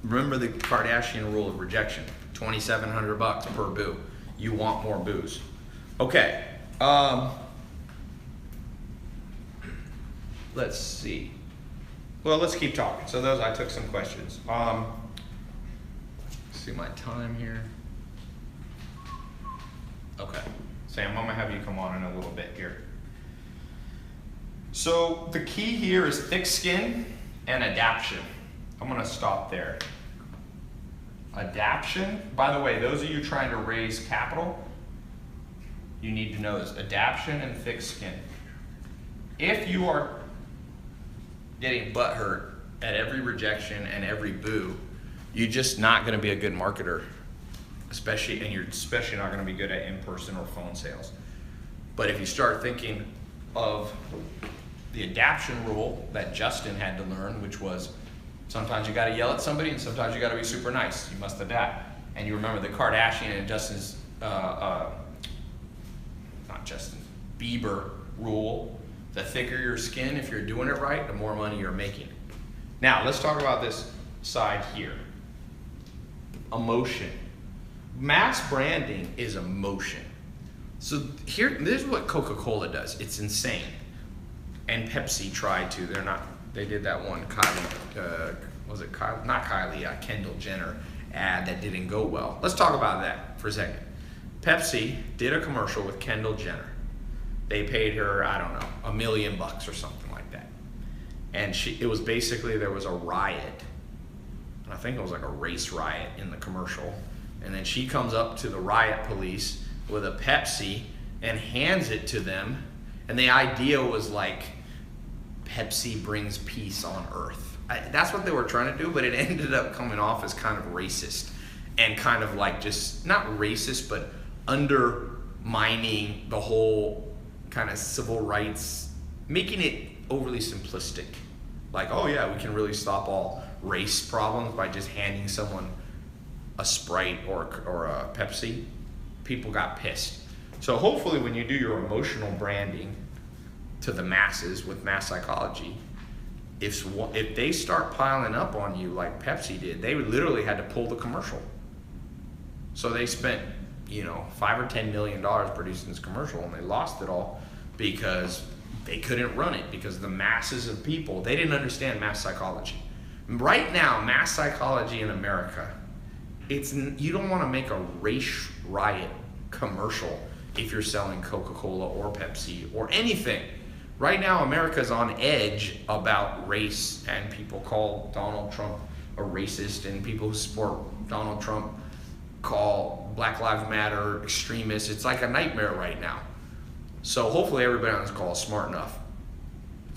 Remember the Kardashian rule of rejection: $2,700 per boo. You want more boos. Okay. Let's see. Well, let's keep talking. So those, I took some questions. See my time here. Okay. Sam, I'm gonna have you come on in a little bit here. So the key here is thick skin and adaption. I'm gonna stop there. Adaption, by the way, those of you trying to raise capital, you need to know this: adaption and thick skin. If you are getting butthurt at every rejection and every boo, you're just not gonna be a good marketer, and you're especially not gonna be good at in-person or phone sales. But if you start thinking of the adaption rule that Justin had to learn, which was sometimes you gotta yell at somebody and sometimes you gotta be super nice. You must adapt. And you remember the Kardashian and Justin's, not Justin, Bieber rule: the thicker your skin, if you're doing it right, the more money you're making. Now, let's talk about this side here. Emotion. Mass branding is emotion. So this is what Coca-Cola does. It's insane. And Pepsi tried to. They did that one Kendall Jenner ad that didn't go well. Let's talk about that for a second. Pepsi did a commercial with Kendall Jenner. They paid her, I don't know, $1 million or something like that. And it was basically, there was a riot. I think it was like a race riot in the commercial. And then she comes up to the riot police with a Pepsi and hands it to them. And the idea was like, Pepsi brings peace on earth. That's what they were trying to do, but it ended up coming off as kind of racist and kind of like, just not racist, but undermining the whole kind of civil rights, making it overly simplistic. Like, oh yeah, we can really stop all race problems by just handing someone a Sprite or a Pepsi. People got pissed. So hopefully when you do your emotional branding to the masses with mass psychology, if they start piling up on you like Pepsi did, they literally had to pull the commercial. So they spent, $5 or $10 million producing this commercial, and they lost it all because they couldn't run it, because the masses of people, they didn't understand mass psychology. Right now, mass psychology in America, you don't want to make a race riot commercial if you're selling Coca-Cola or Pepsi or anything. Right now, America's on edge about race, and people call Donald Trump a racist, and people who support Donald Trump call Black Lives Matter extremists. It's like a nightmare right now. So hopefully everybody on this call is smart enough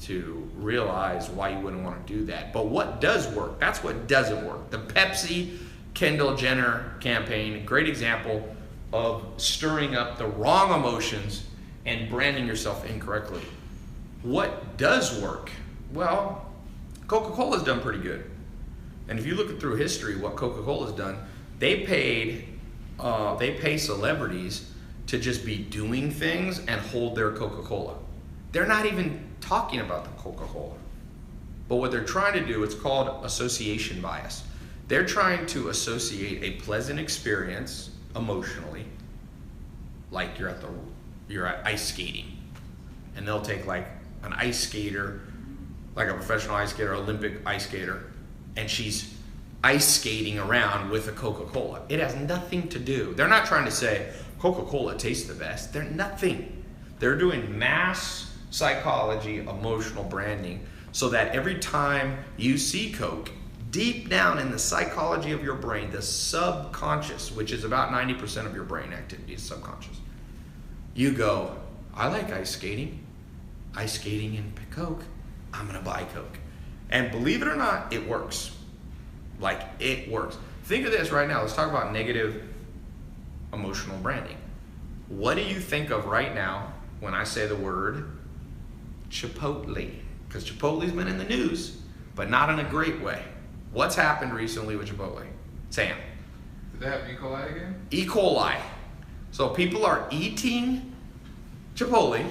to realize why you wouldn't want to do that. But what does work? That's what doesn't work. The Pepsi Kendall Jenner campaign, great example of stirring up the wrong emotions and branding yourself incorrectly. What does work? Well, Coca-Cola's done pretty good. And if you look through history, what Coca-Cola's done, they pay celebrities to just be doing things and hold their Coca-Cola. They're not even talking about the Coca-Cola. But what they're trying to do, it's called association bias. They're trying to associate a pleasant experience emotionally, like you're at ice skating, and they'll take like an ice skater, like a professional ice skater, Olympic ice skater, and she's ice skating around with a Coca-Cola. It has nothing to do. They're not trying to say Coca-Cola tastes the best. They're nothing. They're doing mass psychology, emotional branding, so that every time you see Coke, deep down in the psychology of your brain, the subconscious, which is about 90% of your brain activity is subconscious, you go, I like ice skating. Ice skating and Coke. I'm gonna buy Coke. And believe it or not, it works. Like, it works. Think of this right now. Let's talk about negative emotional branding. What do you think of right now when I say the word Chipotle? Because Chipotle's been in the news, but not in a great way. What's happened recently with Chipotle? Sam. Did they have E. coli again? E. coli. So people are eating Chipotle,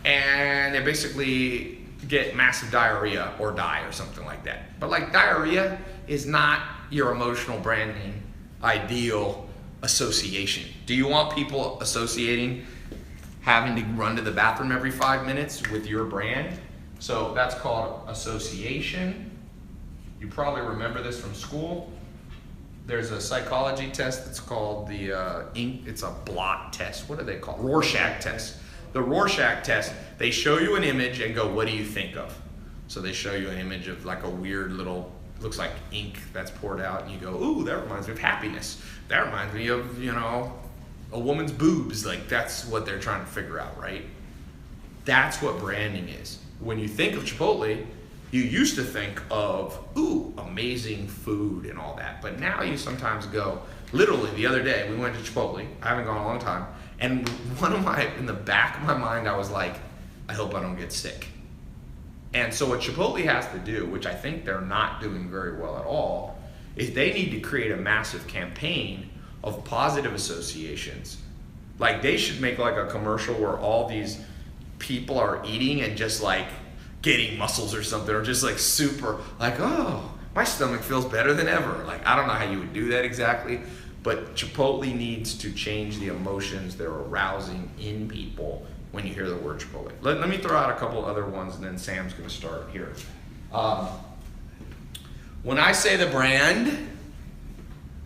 and they basically get massive diarrhea or die or something like that. But like, diarrhea is not your emotional branding ideal association. Do you want people associating having to run to the bathroom every 5 minutes with your brand? So that's called association. You probably remember this from school. There's a psychology test that's called it's a blot test. What do they call it? Rorschach test. The Rorschach test, they show you an image and go, what do you think of? So they show you an image of like a weird little, looks like ink that's poured out, and you go, ooh, that reminds me of happiness. That reminds me of, a woman's boobs. Like, that's what they're trying to figure out, right? That's what branding is. When you think of Chipotle, you used to think of, ooh, amazing food and all that. But now you sometimes go, literally the other day, we went to Chipotle. I haven't gone in a long time. And in the back of my mind, I was like, I hope I don't get sick. And so what Chipotle has to do, which I think they're not doing very well at all, is they need to create a massive campaign of positive associations. Like, they should make like a commercial where all these people are eating and just like getting muscles or something, or just like super like, oh, my stomach feels better than ever. Like, I don't know how you would do that exactly, but Chipotle needs to change the emotions they're arousing in people when you hear the word Chipotle. Let me throw out a couple other ones, and then Sam's gonna start here. When I say the brand,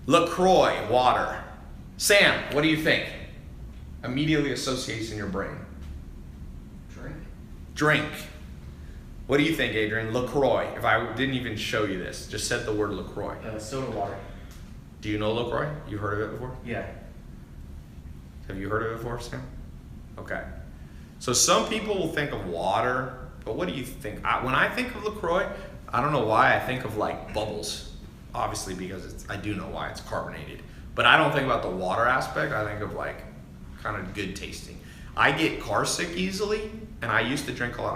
LaCroix water. Sam, what do you think? Immediately associates in your brain. Drink. What do you think, Adrian? LaCroix. If I didn't even show you this, just said the word LaCroix. Soda water. Do you know LaCroix? You heard of it before? Yeah. Have you heard of it before, Sam? Okay. So some people will think of water, but what do you think? When I think of LaCroix, I don't know why I think of like bubbles. Obviously, because I do know why, it's carbonated. But I don't think about the water aspect. I think of like kind of good tasting. I get car sick easily, and I used to drink a lot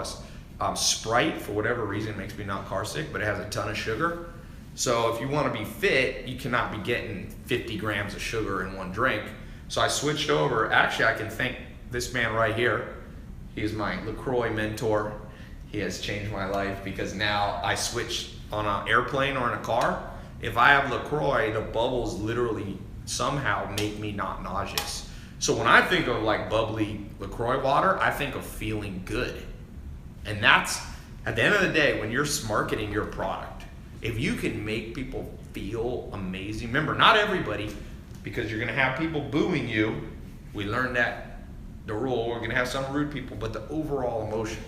of Sprite. For whatever reason, it makes me not car sick, but it has a ton of sugar. So if you want to be fit, you cannot be getting 50 grams of sugar in one drink. So I switched over. Actually, I can thank this man right here. He is my LaCroix mentor. He has changed my life, because now I switch on an airplane or in a car. If I have LaCroix, the bubbles literally somehow make me not nauseous. So when I think of like bubbly LaCroix water, I think of feeling good. And that's, at the end of the day, when you're marketing your product, if you can make people feel amazing, remember, not everybody, because you're gonna have people booing you. We learned that, the rule, we're gonna have some rude people, but the overall emotion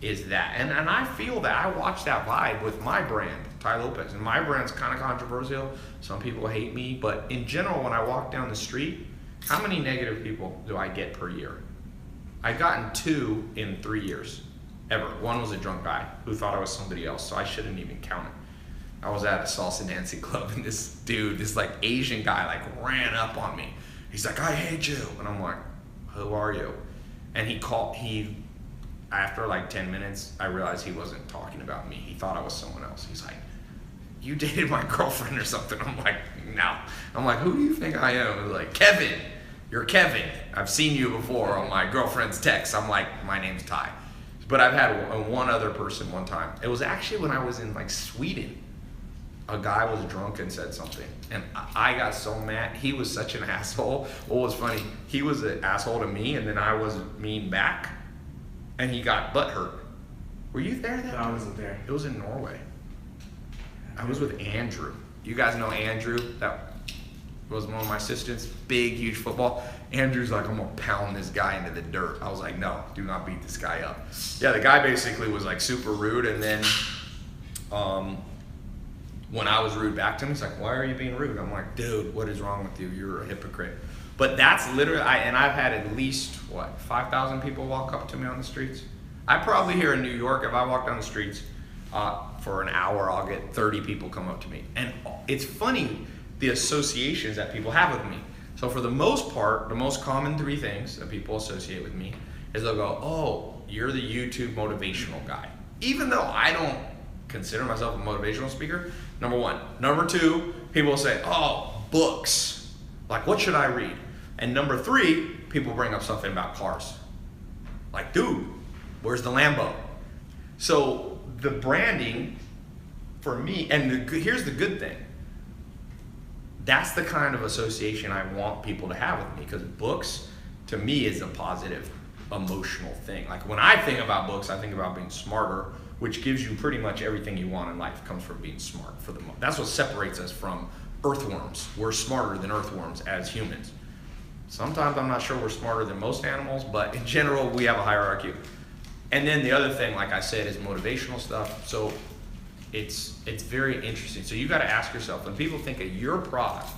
is that. And I feel that, I watch that vibe with my brand, Tai Lopez. And my brand's kind of controversial. Some people hate me, but in general, when I walk down the street, how many negative people do I get per year? I've gotten 2 in 3 years, ever. One was a drunk guy who thought I was somebody else, so I shouldn't even count it. I was at a salsa dancing club, and this dude, this like Asian guy, like ran up on me. He's like, "I hate you," and I'm like, "Who are you?" And after like 10 minutes, I realized he wasn't talking about me. He thought I was someone else. He's like, "You dated my girlfriend or something?" I'm like, "No." I'm like, "Who do you think I am?" He's like, "Kevin. You're Kevin. I've seen you before on my girlfriend's text." I'm like, "My name's Ty." But I've had one other person one time. It was actually when I was in like Sweden. A guy was drunk and said something, and I got so mad. He was such an asshole. What was funny, he was an asshole to me, and then I was mean back, and he got butthurt. Were you there that No, I wasn't there. It was in Norway. I was with Andrew. You guys know Andrew? That was one of my assistants. Big, huge football. Andrew's like, "I'm gonna pound this guy into the dirt." I was like, "No, do not beat this guy up." Yeah, the guy basically was like super rude, and then when I was rude back to him, he's like, "Why are you being rude?" I'm like, "Dude, what is wrong with you? You're a hypocrite." But that's literally, and I've had at least, 5,000 people walk up to me on the streets. I probably here in New York, if I walk down the streets for an hour, I'll get 30 people come up to me. And it's funny, the associations that people have with me. So for the most part, the most common 3 things that people associate with me is they'll go, "Oh, you're the YouTube motivational guy." Even though I don't consider myself a motivational speaker, number 1. Number 2, people will say, "Oh, books. Like, what should I read?" And number 3, people bring up something about cars. Like, "Dude, where's the Lambo?" So the branding for me, and here's the good thing. That's the kind of association I want people to have with me, because books, to me, is a positive emotional thing. Like when I think about books, I think about being smarter, which gives you pretty much everything you want in life comes from being smart. That's what separates us from earthworms. We're smarter than earthworms as humans. Sometimes I'm not sure we're smarter than most animals, but in general, we have a hierarchy. And then the other thing, like I said, is motivational stuff. So it's very interesting. So you got to ask yourself, when people think of your product,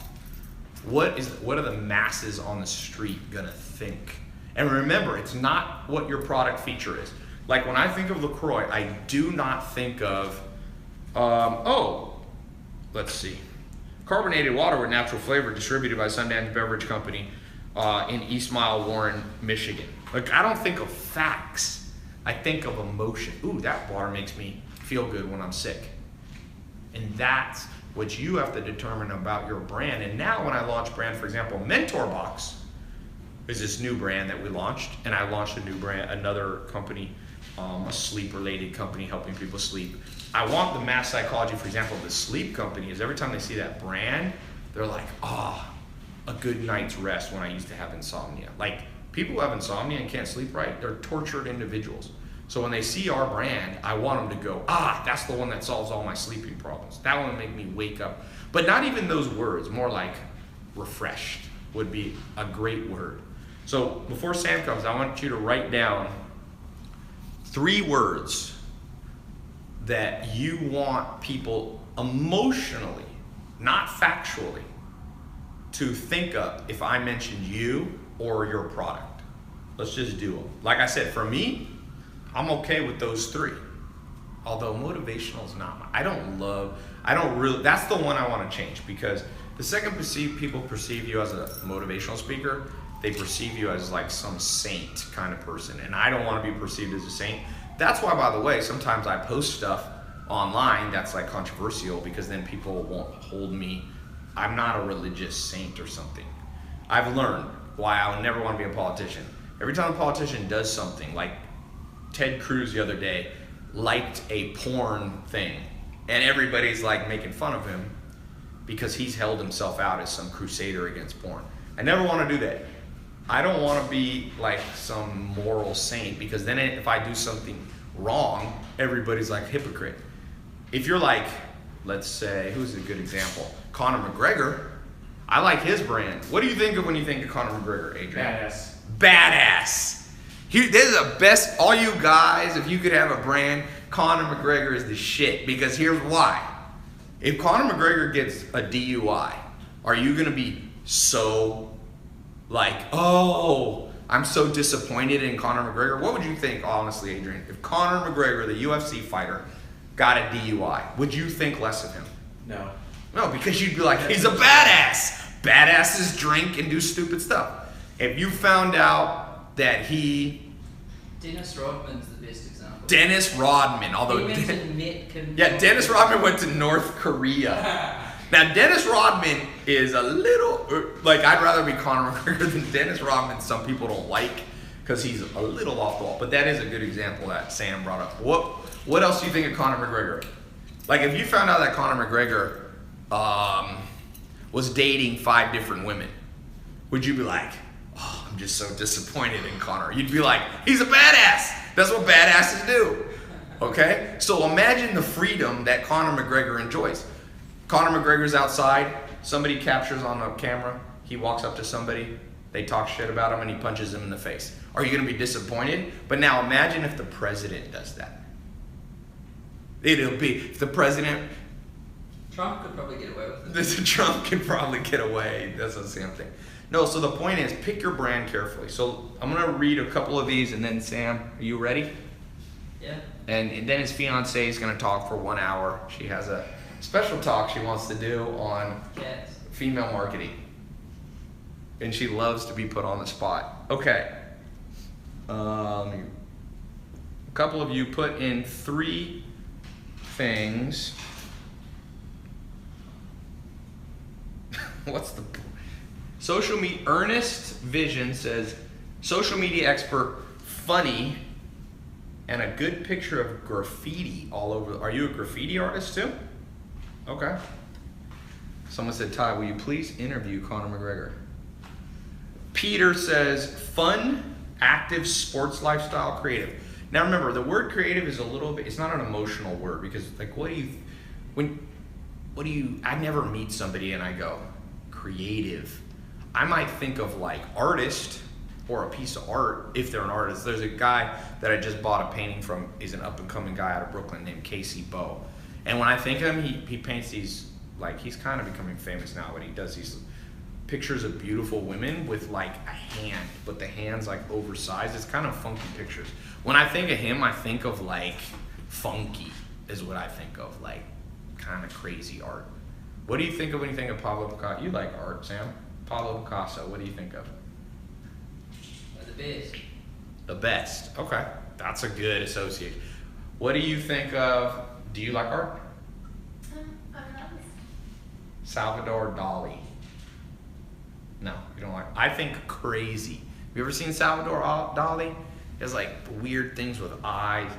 what are the masses on the street gonna think? And remember, it's not what your product feature is. Like when I think of LaCroix, I do not think of, let's see, carbonated water with natural flavor distributed by Sundance Beverage Company in East Mile, Warren, Michigan. Like I don't think of facts. I think of emotion. Ooh, that water makes me feel good when I'm sick. And that's what you have to determine about your brand. And now when I launch brand, for example, Mentor Box is this new brand that we launched. And I launched a new brand, another company, a sleep-related company helping people sleep. I want the mass psychology, for example, the sleep company is every time they see that brand, they're like, a good night's rest when I used to have insomnia. Like people who have insomnia and can't sleep right, they're tortured individuals. So when they see our brand, I want them to go, that's the one that solves all my sleeping problems. That one will make me wake up. But not even those words, more like refreshed would be a great word. So before Sam comes, I want you to write down 3 words that you want people emotionally, not factually, to think of if I mentioned you or your product. Let's just do them. Like I said, for me, I'm okay with those 3. Although motivational is not, that's the one I want to change, because the second people perceive you as a motivational speaker, they perceive you as like some saint kind of person. And I don't want to be perceived as a saint. That's why, by the way, sometimes I post stuff online that's like controversial, because then people won't hold me. I'm not a religious saint or something. I've learned why I would never want to be a politician. Every time a politician does something, like Ted Cruz the other day liked a porn thing, and everybody's like making fun of him because he's held himself out as some crusader against porn. I never want to do that. I don't want to be like some moral saint, because then if I do something wrong, everybody's like hypocrite. If you're like, let's say, who's a good example? Conor McGregor. I like his brand. What do you think of when you think of Conor McGregor, Adrian? Badass. Badass. This is the best. All you guys, if you could have a brand, Conor McGregor is the shit. Because here's why. If Conor McGregor gets a DUI, are you gonna be so like, oh, I'm so disappointed in Conor McGregor? What would you think, honestly, Adrian? If Conor McGregor, the UFC fighter, got a DUI, would you think less of him? No. No, because you'd be like, he's a badass. Badasses drink and do stupid stuff. If you found out that Dennis Rodman's the best example. Dennis Rodman, although He went to Metcon. yeah, Dennis Rodman went to North Korea. Now, Dennis Rodman is a little, like, I'd rather be Conor McGregor than Dennis Rodman. Some people don't like because he's a little off the wall. But that is a good example that Sam brought up. What else do you think of Conor McGregor? Like, if you found out that Conor McGregor was dating 5 different women, would you be like, oh, I'm just so disappointed in Conor? You'd be like, he's a badass. That's what badasses do. Okay? So imagine the freedom that Conor McGregor enjoys. Conor McGregor's outside, somebody captures on a camera, he walks up to somebody, they talk shit about him, and he punches him in the face. Are you going to be disappointed? But now imagine if the president does that. It'll be, if the president... Trump could probably get away with it. Trump could probably get away. That's the same thing. No, so the point is, pick your brand carefully. So I'm going to read a couple of these, and then Sam, are you ready? Yeah. And then his fiance is going to talk for 1 hour. She has a special talk she wants to do on Cats. female marketing. And she loves to be put on the spot. Okay. A couple of you put in 3 things. What's the social media? Ernest Vision says, social media expert, funny, and a good picture of graffiti all over. Are you a graffiti artist too? Okay. Someone said, Ty, will you please interview Conor McGregor? Peter says, fun, active, sports lifestyle, creative. Now remember, the word creative is a little bit, it's not an emotional word because like, I never meet somebody and I go, creative. I might think of like artist or a piece of art if they're an artist. There's a guy that I just bought a painting from. He's an up and coming guy out of Brooklyn named Casey Bow. And when I think of him, he paints these, like, he's kind of becoming famous now, but he does these pictures of beautiful women with like a hand, but the hand's like oversized. It's kind of funky pictures. When I think of him, I think of like funky is what I think of, like kind of crazy art. What do you think of when you think of Pablo Picasso? You like art, Sam. Pablo Picasso, what do you think of? The best. The best. Okay. That's a good association. What do you think of, do you like art? I'm an artist. Salvador Dali. No, you don't like, I think crazy. Have you ever seen Salvador Dali? He has like weird things with eyes.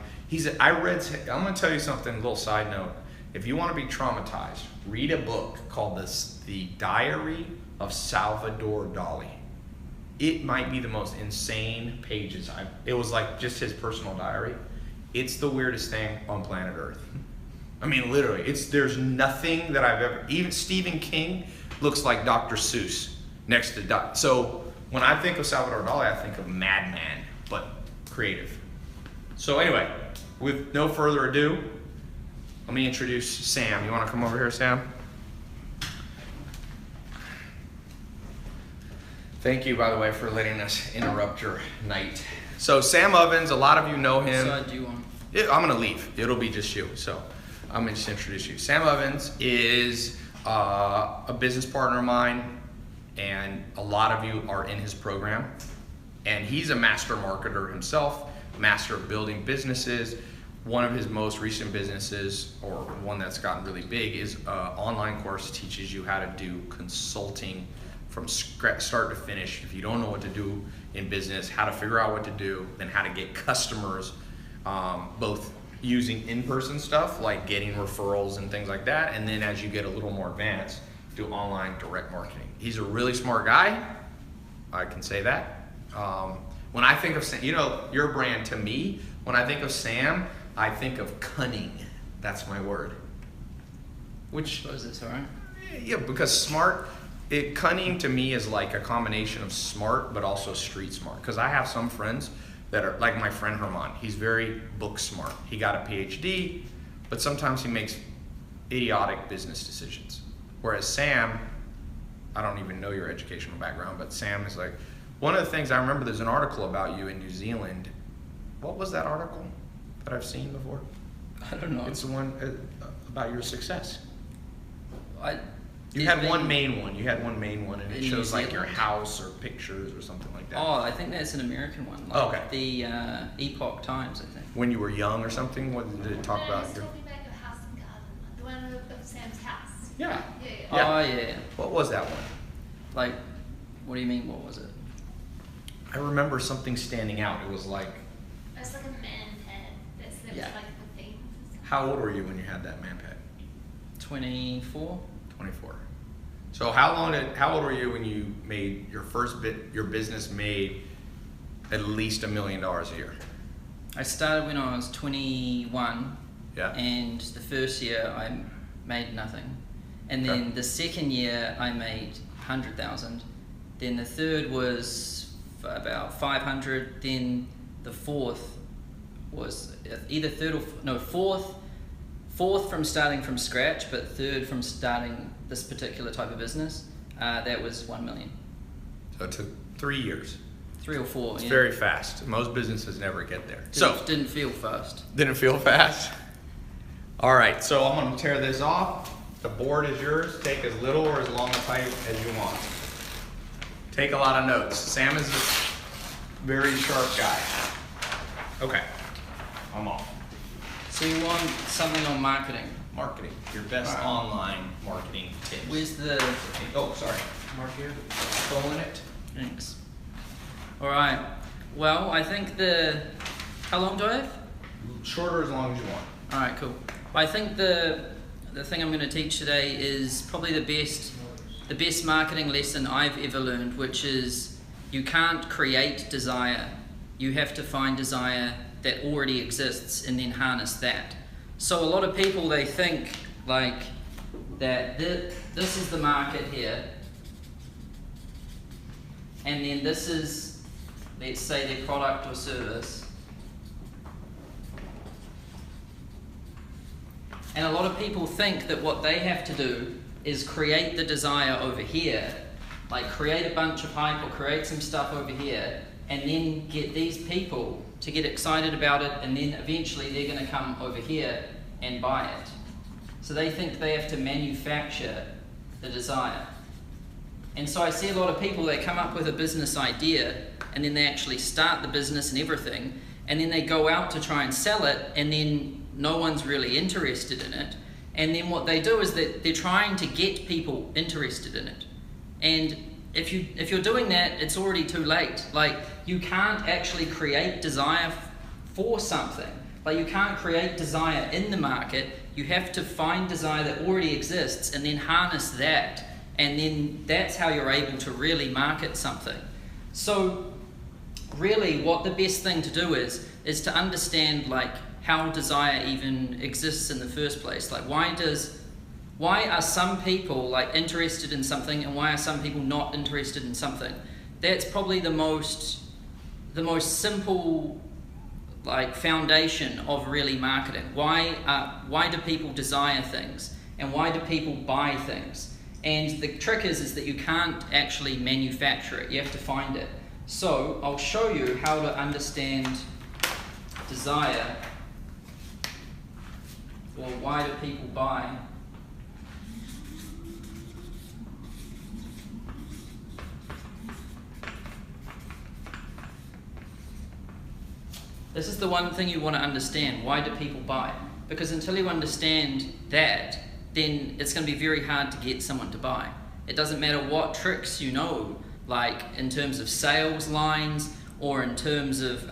I'm gonna tell you something, a little side note. If you want to be traumatized, read a book called The Diary of Salvador Dali. It might be the most insane pages. It was like just his personal diary. It's the weirdest thing on planet Earth. I mean, literally, there's nothing that I've ever, even Stephen King looks like Dr. Seuss next to So when I think of Salvador Dali, I think of madman, but creative. So anyway, with no further ado, let me introduce Sam. You want to come over here, Sam? Thank you, by the way, for letting us interrupt your night. So Sam Ovens, a lot of you know him. So do you want? I'm going to leave. It'll be just you. So I'm going to just introduce you. Sam Ovens is a business partner of mine, and a lot of you are in his program. And he's a master marketer himself, master of building businesses. One of his most recent businesses, or one that's gotten really big, is an online course that teaches you how to do consulting from start to finish. If you don't know what to do in business, how to figure out what to do, then how to get customers, both using in-person stuff like getting referrals and things like that, and then as you get a little more advanced, do online direct marketing. He's a really smart guy, I can say that. When I think of Sam, you know, your brand to me, when I think of Sam, I think of cunning. That's my word. Which, What is this, alright? yeah, because cunning to me is like a combination of smart but also street smart. Because I have some friends that are like my friend Herman. He's very book smart. He got a PhD, but sometimes he makes idiotic business decisions. Whereas Sam, I don't even know your educational background, but Sam is like, one of the things I remember, there's an article about you in New Zealand. What was that article that I've seen before? I don't know. It's the one about your success. You There's had been- one main one. You had one main one, and it In New shows like your Zealand? house or pictures or something like that. Oh, I think that's an American one. Like Oh, okay. The Epoch Times, I think. When you were young or something, what did it talk No, about? I was talking about your house and garden, the one of Sam's house. Yeah. Yeah, yeah. Yeah. Oh yeah. What was that one? Like, what do you mean? What was it? I remember something standing out. It was like, It was like a man pad. That Yeah. was like the theme. how old were you when you had that man pad? 24. 24. So how old were you when you made your your business made at least $1 million a year? I started when I was 21. Yeah. And the first year I made nothing. And then Okay. the second year I made 100,000. Then the third was about 500. Then the fourth was either fourth from starting from scratch, but third from starting this particular type of business. That was 1 million. So it took 3 years. 3 or 4. It's yeah. very fast. Most businesses never get there. So Didn't feel fast. didn't feel fast. All right, so I'm gonna tear this off. The board is yours. Take as little or as long a pipe as you want. Take a lot of notes. Sam is a very sharp guy. Okay, I'm off. So you want something on marketing? Marketing, your best online marketing tips. Where's the... Oh, sorry. Mark here. Pulling it. Thanks. Alright, well, I think how long do I have? Shorter as long as you want. Alright, cool. I think the thing I'm going to teach today is probably the best marketing lesson I've ever learned, which is you can't create desire. You have to find desire that already exists and then harness that. So a lot of people, they think like that this is the market here, and then this is, let's say, their product or service. And a lot of people think that what they have to do is create the desire over here, like create a bunch of hype or create some stuff over here, and then get these people to get excited about it, and then eventually they're going to come over here and buy it. So they think they have to manufacture the desire. And so I see a lot of people, they come up with a business idea, and then they actually start the business and everything, and then they go out to try and sell it, and then no one's really interested in it. And then what they do is that they're trying to get people interested in it. And if you're doing that, it's already too late. Like, you can't actually create desire for something. Like, you can't create desire in the market. You have to find desire that already exists and then harness that. And then that's how you're able to really market something. So really what the best thing to do is to understand like how desire even exists in the first place. Like why are some people like interested in something and why are some people not interested in something? That's probably the most simple like foundation of really marketing. Why do people desire things and why do people buy things? And the trick is that you can't actually manufacture it. You have to find it. So I'll show you how to understand desire, or why do people buy. This is the one thing you want to understand. Why do people buy? Because until you understand that, then it's going to be very hard to get someone to buy. It doesn't matter what tricks you know, like in terms of sales lines or in terms of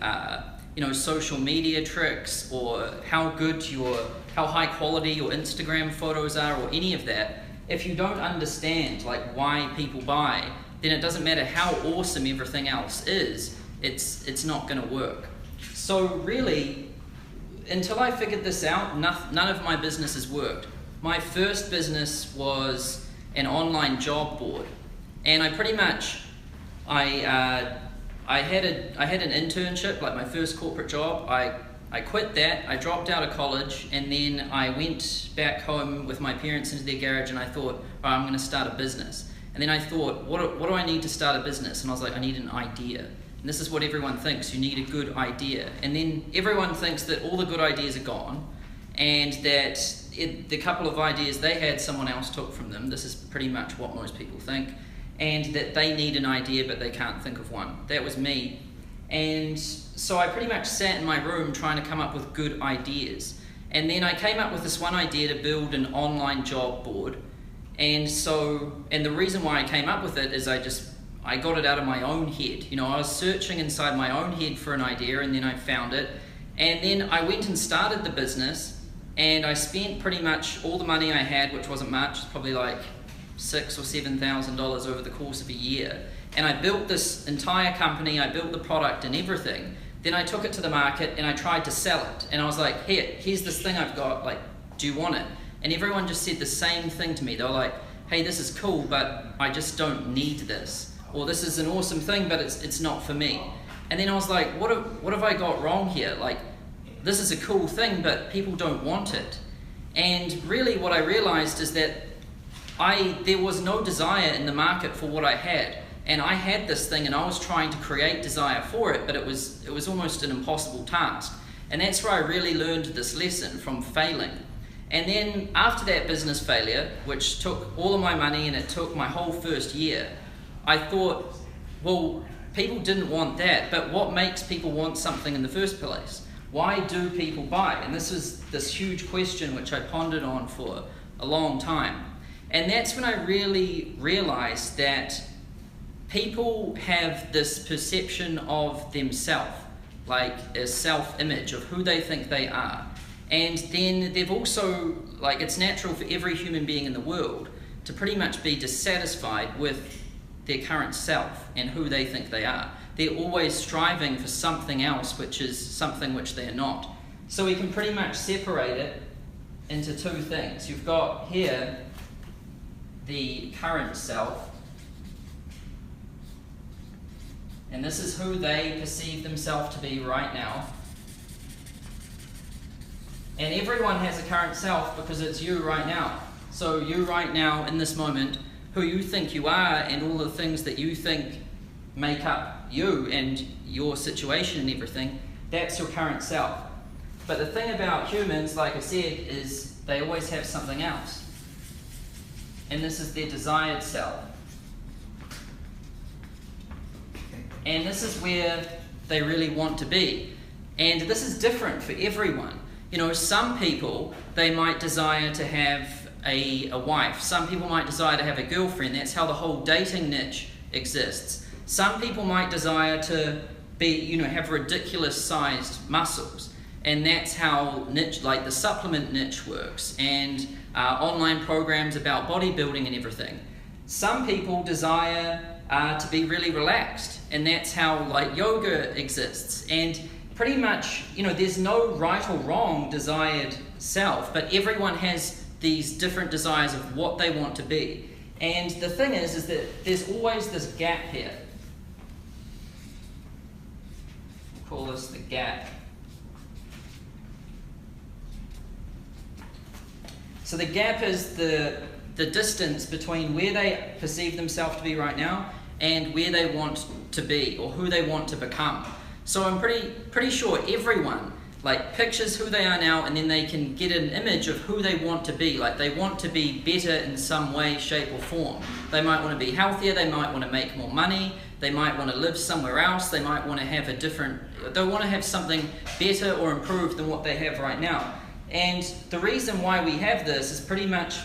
social media tricks or how high quality your Instagram photos are or any of that. If you don't understand like why people buy, then it doesn't matter how awesome everything else is. It's not going to work. So really, until I figured this out, none of my businesses worked. My first business was an online job board, and I pretty much, I had an internship, like my first corporate job. I I quit that, I dropped out of college, and then I went back home with my parents into their garage, and I thought, oh, I'm going to start a business. And then I thought, what do I need to start a business? And I was like, I need an idea. And this is what everyone thinks, you need a good idea. And then everyone thinks that all the good ideas are gone, and that the couple of ideas they had, someone else took from them. This is pretty much what most people think. And that they need an idea, but they can't think of one. That was me. And so I pretty much sat in my room trying to come up with good ideas. And then I came up with this one idea to build an online job board. And the reason why I came up with it is I got it out of my own head. You know, I was searching inside my own head for an idea, and then I found it. And then I went and started the business, and I spent pretty much all the money I had, which wasn't much, probably like $6,000 or $7,000 over the course of a year. And I built this entire company, I built the product and everything. Then I took it to the market and I tried to sell it. And I was like, here's this thing I've got, like, do you want it? And everyone just said the same thing to me. They were like, hey, this is cool, but I just don't need this. Or this is an awesome thing, but it's not for me. And then I was like, what have I got wrong here? Like, this is a cool thing, but people don't want it. And really what I realized is that there was no desire in the market for what I had. And I had this thing and I was trying to create desire for it, but it was almost an impossible task. And that's where I really learned this lesson from failing. And then after that business failure, which took all of my money and it took my whole first year, I thought, well, people didn't want that, but what makes people want something in the first place? Why do people buy? And this is this huge question which I pondered on for a long time. And that's when I really realized that people have this perception of themselves, like a self-image of who they think they are. And then they've also, like, it's natural for every human being in the world to pretty much be dissatisfied with their current self and who they think they are. They're always striving for something else, which is something which they're not. So we can pretty much separate it into two things. You've got here the current self, and this is who they perceive themselves to be right now. And everyone has a current self because it's you right now. So you right now, in this moment, who you think you are and all the things that you think make up you and your situation and everything, that's your current self. But the thing about humans, like I said, is they always have something else. And this is their desired self. And this is where they really want to be. And this is different for everyone. You know, some people, they might desire to have a wife. Some people might desire to have a girlfriend. That's how the whole dating niche exists. Some people might desire to have ridiculous sized muscles. And that's how niche, like the supplement niche works, and online programs about bodybuilding and everything. Some people desire to be really relaxed, and that's how, like, yoga exists. And pretty much, there's no right or wrong desired self, but everyone has these different desires of what they want to be. And the thing is that there's always this gap here. We'll call this the gap. So the gap is the distance between where they perceive themselves to be right now and where they want to be or who they want to become. So I'm pretty sure everyone pictures who they are now, and then they can get an image of who they want to be. Like, they want to be better in some way, shape or form. They might want to be healthier, they might want to make more money, they might want to live somewhere else, they might want to have they want to have something better or improved than what they have right now. And the reason why we have this is pretty much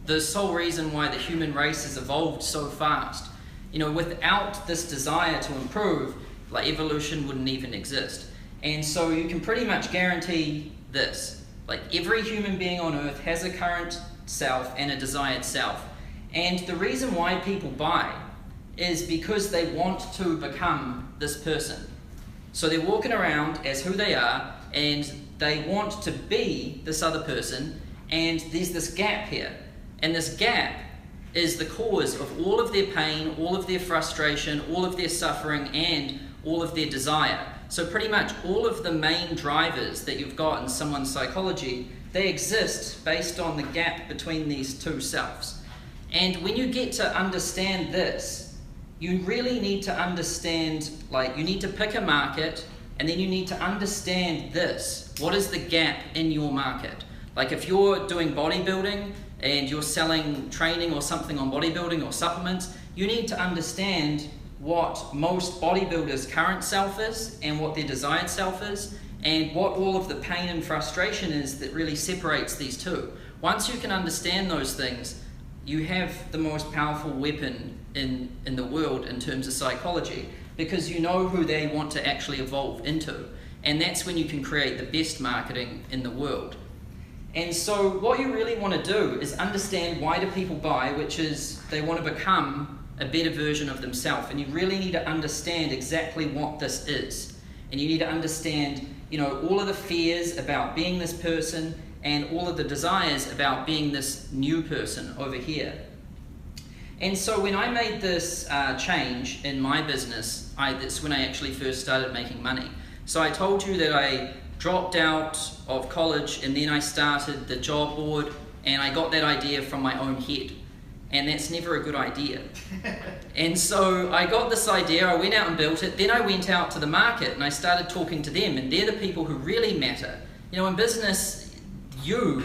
the sole reason why the human race has evolved so fast. Without this desire to improve, evolution wouldn't even exist. And so you can pretty much guarantee this. Every human being on earth has a current self and a desired self. And the reason why people buy is because they want to become this person. So they're walking around as who they are, and they want to be this other person, and there's this gap here. And this gap is the cause of all of their pain, all of their frustration, all of their suffering, and all of their desire. So pretty much all of the main drivers that you've got in someone's psychology, they exist based on the gap between these two selves. And when you get to understand this, you really need to understand, like, you need to pick a market, and then you need to understand this. What is the gap in your market? Like if you're doing bodybuilding and you're selling training or something on bodybuilding or supplements, you need to understand what most bodybuilders' current self is and what their desired self is, and what all of the pain and frustration is that really separates these two. Once you can understand those things, you have the most powerful weapon in the world in terms of psychology, because you know who they want to actually evolve into. And that's when you can create the best marketing in the world. And so what you really want to do is understand why do people buy, which is they want to become a better version of themselves. And you really need to understand exactly what this is. And you need to understand, you know, all of the fears about being this person and all of the desires about being this new person over here. And so when I made this change in my business, that's when I actually first started making money. So I told you that I dropped out of college and then I started the job board, and I got that idea from my own head. And that's never a good idea. And so I got this idea, I went out and built it, then I went out to the market and I started talking to them, and they're the people who really matter. You know, in business, you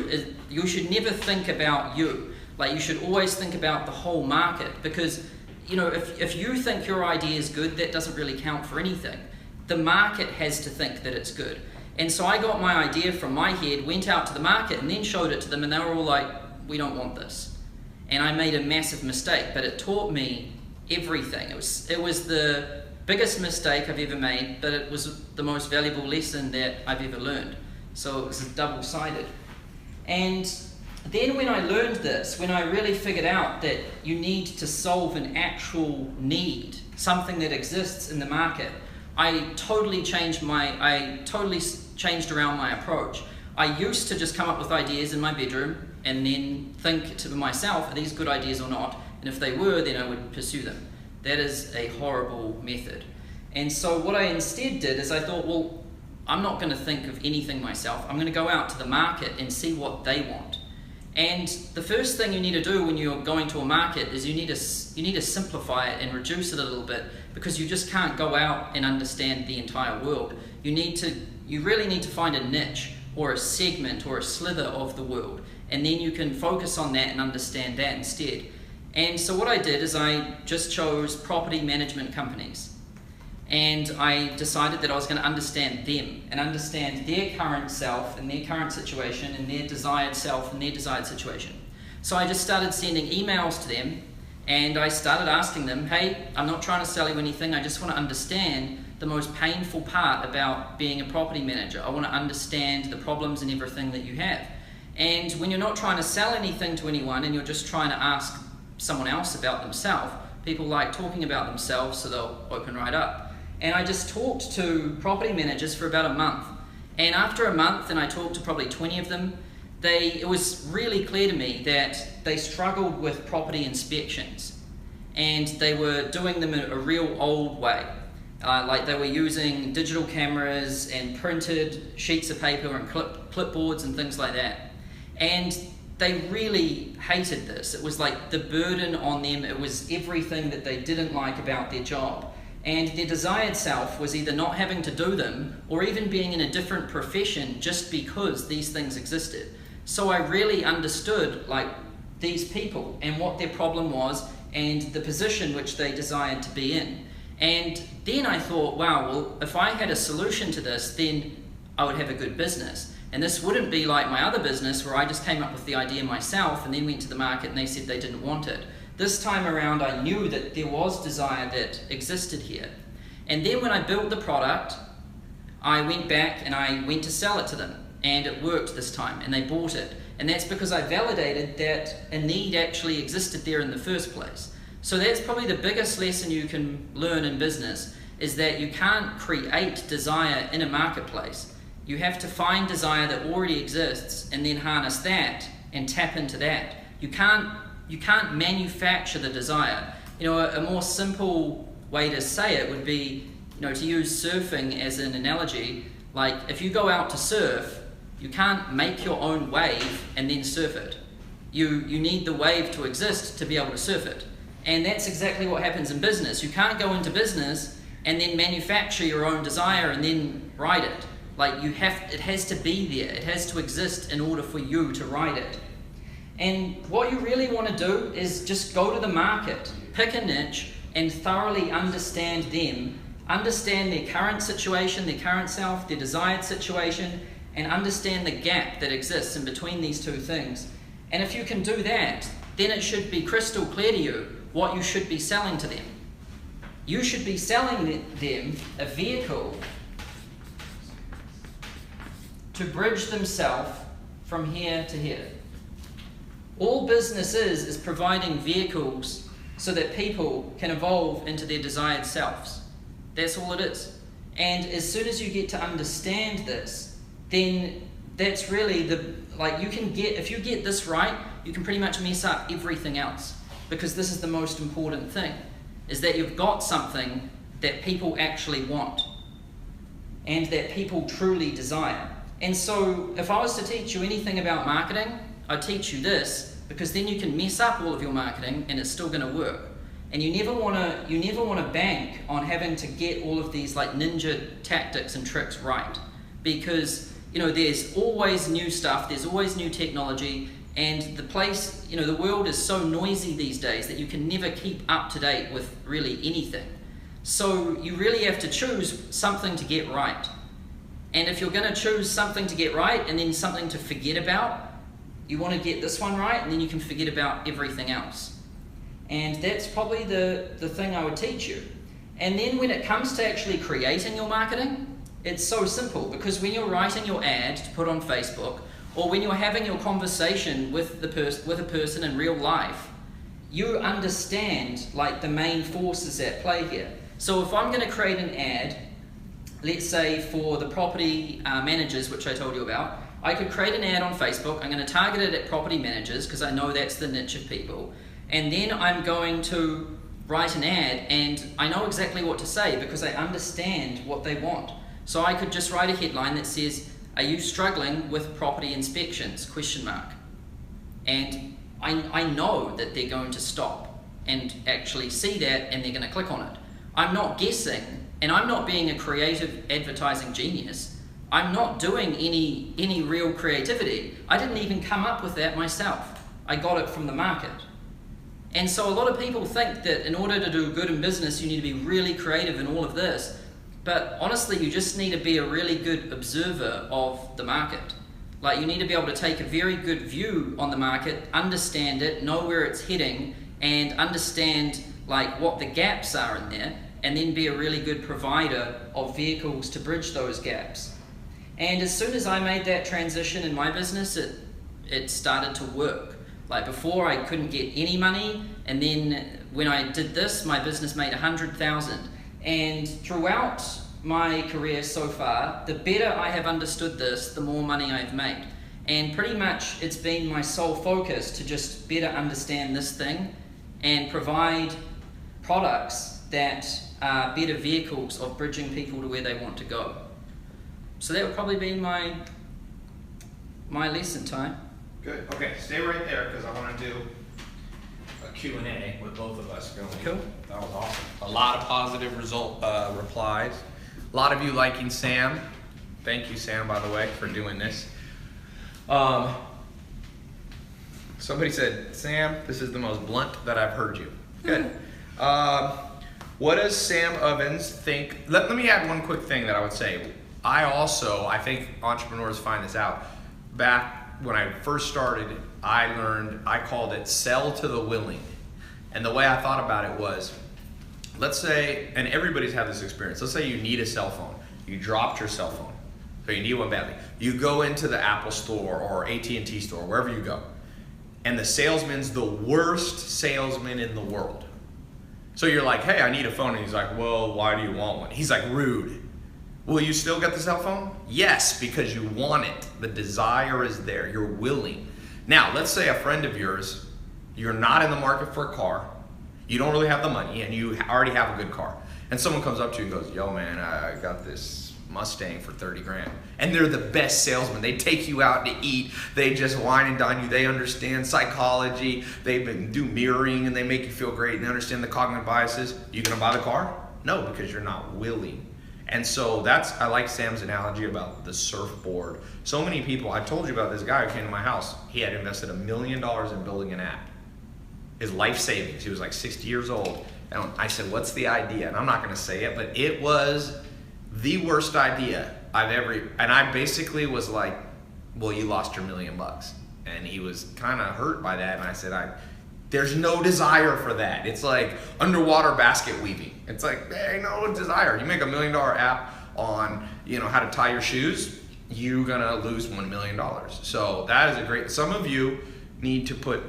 should never think about you. Like, you should always think about the whole market, because, you know, if you think your idea is good, that doesn't really count for anything. The market has to think that it's good. And so I got my idea from my head, went out to the market and then showed it to them, and they were all like, we don't want this. And I made a massive mistake, but it taught me everything. It was the biggest mistake I've ever made, but it was the most valuable lesson that I've ever learned. So it was double-sided. And then when I learned this, when I really figured out that you need to solve an actual need, something that exists in the market, I totally changed around my approach. I used to just come up with ideas in my bedroom and then think to myself, are these good ideas or not? And if they were, then I would pursue them. That is a horrible method. And so what I instead did is I thought, well, I'm not going to think of anything myself. I'm going to go out to the market and see what they want. And the first thing you need to do when you're going to a market is you need to simplify it and reduce it a little bit, because you just can't go out and understand the entire world. You really need to find a niche or a segment or a slither of the world, and then you can focus on that and understand that instead. And so what I did is I just chose property management companies. And I decided that I was going to understand them and understand their current self and their current situation and their desired self and their desired situation. So I just started sending emails to them, and I started asking them, hey, I'm not trying to sell you anything, I just want to understand the most painful part about being a property manager. I want to understand the problems and everything that you have. And when you're not trying to sell anything to anyone and you're just trying to ask someone else about themselves, people like talking about themselves, so they'll open right up. And I just talked to property managers for about a month. And after a month, and I talked to probably 20 of them, it was really clear to me that they struggled with property inspections. And they were doing them in a real old way. Like they were using digital cameras and printed sheets of paper and clipboards and things like that. And they really hated this. It was like the burden on them. It was everything that they didn't like about their job. And their desired self was either not having to do them or even being in a different profession just because these things existed. So I really understood like these people and what their problem was and the position which they desired to be in. And then I thought, wow, well, if I had a solution to this, then I would have a good business. And this wouldn't be like my other business where I just came up with the idea myself and then went to the market and they said they didn't want it. This time around, I knew that there was desire that existed here. And then when I built the product, I went back and I went to sell it to them. And it worked this time, and they bought it. And that's because I validated that a need actually existed there in the first place. So that's probably the biggest lesson you can learn in business, is that you can't create desire in a marketplace. You have to find desire that already exists and then harness that and tap into that. You can't manufacture the desire. You know, a more simple way to say it would be to use surfing as an analogy, like if you go out to surf, you can't make your own wave and then surf it. You need the wave to exist to be able to surf it. And that's exactly what happens in business. You can't go into business and then manufacture your own desire and then ride it. Like it has to be there. It has to exist in order for you to ride it. And what you really want to do is just go to the market, pick a niche, and thoroughly understand them. Understand their current situation, their current self, their desired situation, and understand the gap that exists in between these two things. And if you can do that, then it should be crystal clear to you what you should be selling to them. You should be selling them a vehicle to bridge themselves from here to here. All business is providing vehicles so that people can evolve into their desired selves. That's all it is. And as soon as you get to understand this, then that's really if you get this right, you can pretty much mess up everything else. Because this is the most important thing, is that you've got something that people actually want and that people truly desire. And so if I was to teach you anything about marketing, I'd teach you this, because then you can mess up all of your marketing and it's still going to work. And you never want to bank on having to get all of these like ninja tactics and tricks right, because there's always new stuff, there's always new technology, and the world is so noisy these days that you can never keep up to date with really anything. So you really have to choose something to get right. And if you're going to choose something to get right and then something to forget about, you want to get this one right, and then you can forget about everything else. And that's probably the thing I would teach you. And then when it comes to actually creating your marketing, it's so simple, because when you're writing your ad to put on Facebook, or when you're having your conversation with a person in real life, you understand like the main forces at play here. So if I'm going to create an ad, let's say for the property managers, which I told you about, I could create an ad on Facebook. I'm going to target it at property managers because I know that's the niche of people. And then I'm going to write an ad, and I know exactly what to say because I understand what they want. So I could just write a headline that says, "Are you struggling with property inspections?" ? And I know that they're going to stop and actually see that, and they're going to click on it. I'm not guessing, and I'm not being a creative advertising genius. I'm not doing any real creativity. I didn't even come up with that myself. I got it from the market. And so a lot of people think that in order to do good in business, you need to be really creative in all of this. But honestly, you just need to be a really good observer of the market. Like, you need to be able to take a very good view on the market, understand it, know where it's heading, and understand like what the gaps are in there, and then be a really good provider of vehicles to bridge those gaps. And as soon as I made that transition in my business, it started to work. Like before, I couldn't get any money, and then when I did this, my business made 100,000. And throughout my career so far, the better I have understood this, the more money I've made. And pretty much it's been my sole focus to just better understand this thing and provide products that are better vehicles of bridging people to where they want to go. So that would probably be my lesson time. Good. Okay, stay right there because I want to do a Q&A with both of us going. Cool. That was awesome. A lot of positive replies. A lot of you liking Sam. Thank you, Sam, by the way, for doing this. Somebody said, "Sam, this is the most blunt that I've heard you." Good. What does Sam Ovens think? Let me add one quick thing that I would say. I think entrepreneurs find this out. Back when I first started, I called it sell to the willing. And the way I thought about it was, let's say, and everybody's had this experience, let's say you need a cell phone. You dropped your cell phone, so you need one badly. You go into the Apple store or AT&T store, wherever you go, and the salesman's the worst salesman in the world. So you're like, "Hey, I need a phone." And he's like, "Well, why do you want one?" He's like, "Rude." Will you still get the cell phone? Yes, because you want it. The desire is there. You're willing. Now, let's say a friend of yours, you're not in the market for a car, you don't really have the money, and you already have a good car. and someone comes up to you and goes, yo man, I got this Mustang for 30 grand. And they're the best salesman. They take you out to eat. They just wine and dine you. They understand psychology. They do mirroring and they make you feel great and they understand the cognitive biases. You gonna buy the car? No, because you're not willing. And so I like Sam's analogy about the surfboard. So many people, I told you about this guy who came to my house. He had invested $1 million in building an app. His life savings, he was like 60 years old. And I said, what's the idea? And I'm not gonna say it, but it was the worst idea I've ever, and I basically was like, well, you lost your $1 million. And he was kind of hurt by that. And I said, there's no desire for that. It's like underwater basket weaving. It's like, there ain't no desire. You make $1 million app on, how to tie your shoes, you're gonna lose $1 million. So that is a great, some of you need to put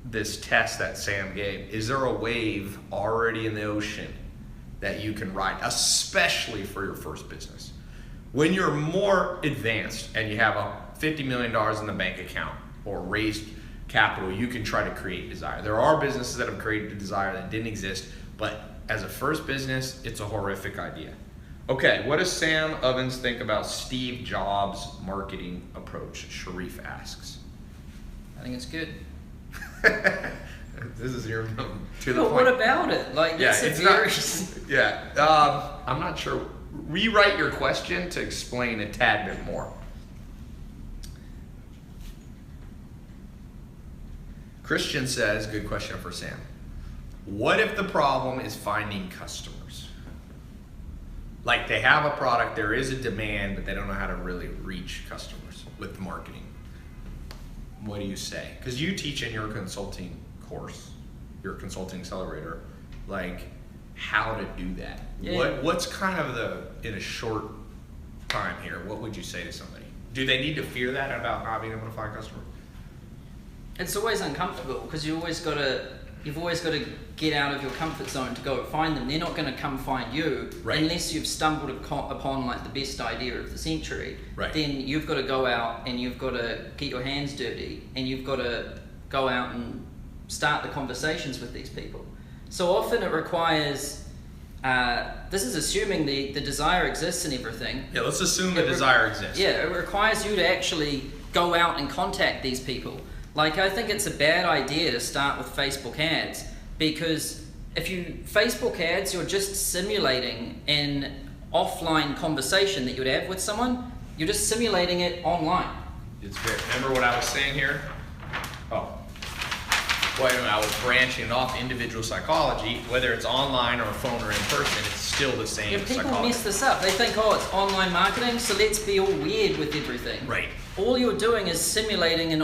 this test that Sam gave. Is there a wave already in the ocean that you can ride, especially for your first business? When you're more advanced and you have $50 million in the bank account or raised capital, you can try to create desire. There are businesses that have created a desire that didn't exist, but as a first business, it's a horrific idea. Okay, what does Sam Ovens think about Steve Jobs' marketing approach? Sharif asks. I think it's good. This is your to the But point. what about it? Like, Yeah, it's a it's very... I'm not sure. Rewrite your question to explain a tad bit more. Christian says, good question for Sam. What if the problem is finding customers? Like they have a product, there is a demand, but they don't know how to really reach customers with marketing. What do you say? Because you teach in your consulting course, your consulting accelerator, like how to do that. Yeah. What's kind of in a short time here, what would you say to somebody? Do they need to fear that about not being able to find customers? It's always uncomfortable because you've always got to get out of your comfort zone to go find them. They're not going to come find you unless you've stumbled upon like the best idea of the century. Right. Then you've got to go out and you've got to get your hands dirty and you've got to go out and start the conversations with these people. So often it requires, this is assuming the desire exists and everything. Yeah, let's assume the desire exists. Yeah, it requires you to actually go out and contact these people. Like, I think it's a bad idea to start with Facebook ads because Facebook ads, you're just simulating an offline conversation that you would have with someone. You're just simulating it online. Remember what I was saying here? Oh. Wait a minute, I was branching off individual psychology. Whether it's online or phone or in person, it's still the same If people psychology. mess this up, they think, oh, it's online marketing, so let's be all weird with everything. Right. All you're doing is simulating an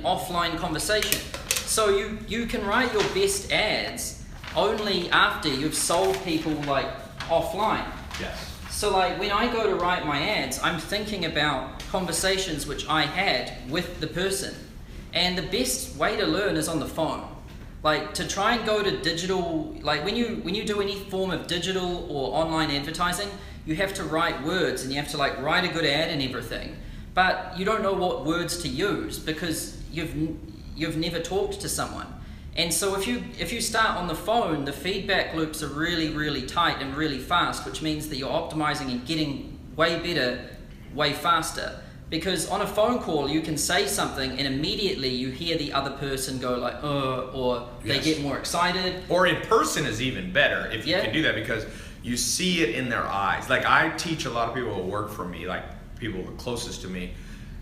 offline conversation. So you can write your best ads only after you've sold people like offline. Yes. So like when I go to write my ads, I'm thinking about conversations which I had with the person. And the best way to learn is on the phone. Like to try and go to digital, like when you do any form of digital or online advertising, you have to write words and you have to like write a good ad and everything. But you don't know what words to use because you've never talked to someone. And so if you start on the phone, the feedback loops are really, really tight and really fast, which means that you're optimizing and getting way better, way faster. Because on a phone call, you can say something and immediately you hear the other person go like, or they Yes. get more excited. Or in person is even better if you Yeah. can do that because you see it in their eyes. Like I teach a lot of people who work for me, like people the closest to me.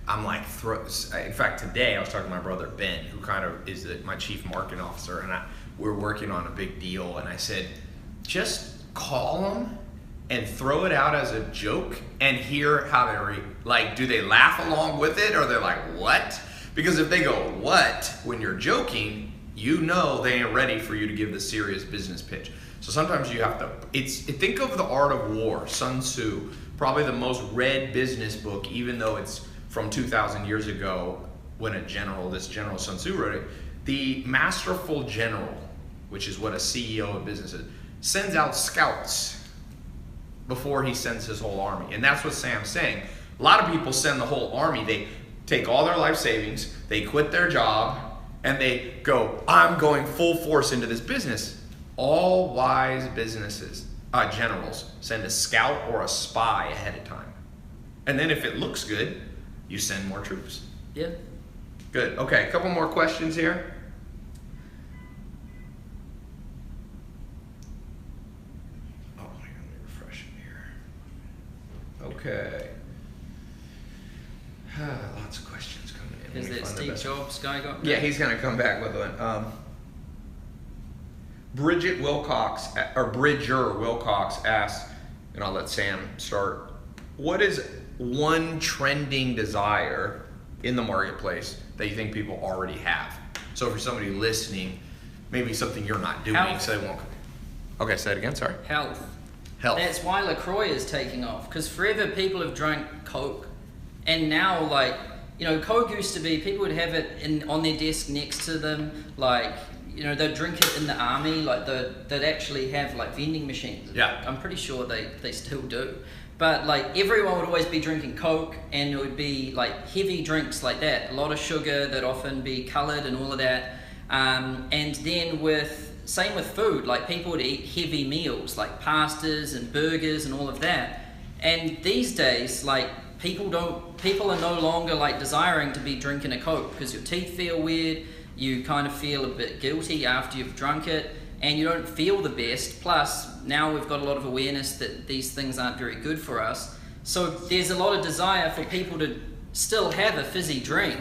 I'm like, in fact, today I was talking to my brother Ben, who kind of is my chief marketing officer, and we're working on a big deal. And I said, just call them and throw it out as a joke and hear how they like, do they laugh along with it or they're like, what? Because if they go, what, when you're joking, you know they ain't ready for you to give the serious business pitch. So sometimes you have to, think of The Art of War, Sun Tzu, probably the most read business book, even though it's from 2,000 years ago when this general Sun Tzu wrote it. The masterful general, which is what a CEO of business is, sends out scouts before he sends his whole army. And that's what Sam's saying. A lot of people send the whole army. They take all their life savings, they quit their job, and they go, I'm going full force into this business. All wise businesses, generals, send a scout or a spy ahead of time. And then if it looks good, you send more troops. Yeah. Good. Okay, a couple more questions here. Oh, hang on, let me refresh it here. Okay. Lots of questions coming in. Is Let me that find the Steve best Jobs guy got? Yeah, he's gonna come back with one. Bridget Wilcox, or Bridger Wilcox asks, and I'll let Sam start. What is one trending desire in the marketplace that you think people already have? So for somebody listening, maybe something you're not doing, Health. so they won't. Okay, say it again. Sorry. Health. Health. That's why LaCroix is taking off, because forever people have drank Coke, and now, like, you know, Coke used to be, people would have it on their desk next to them, like, you know, they'd drink it in the army, like they'd actually have like vending machines. Yeah. I'm pretty sure they still do. But like everyone would always be drinking Coke, and it would be like heavy drinks like that, a lot of sugar, that'd often be coloured and all of that. And then same with food, like people would eat heavy meals like pastas and burgers and all of that. And these days, like people are no longer like desiring to be drinking a Coke because your teeth feel weird, you kind of feel a bit guilty after you've drunk it, and you don't feel the best. Plus, now we've got a lot of awareness that these things aren't very good for us. So there's a lot of desire for people to still have a fizzy drink.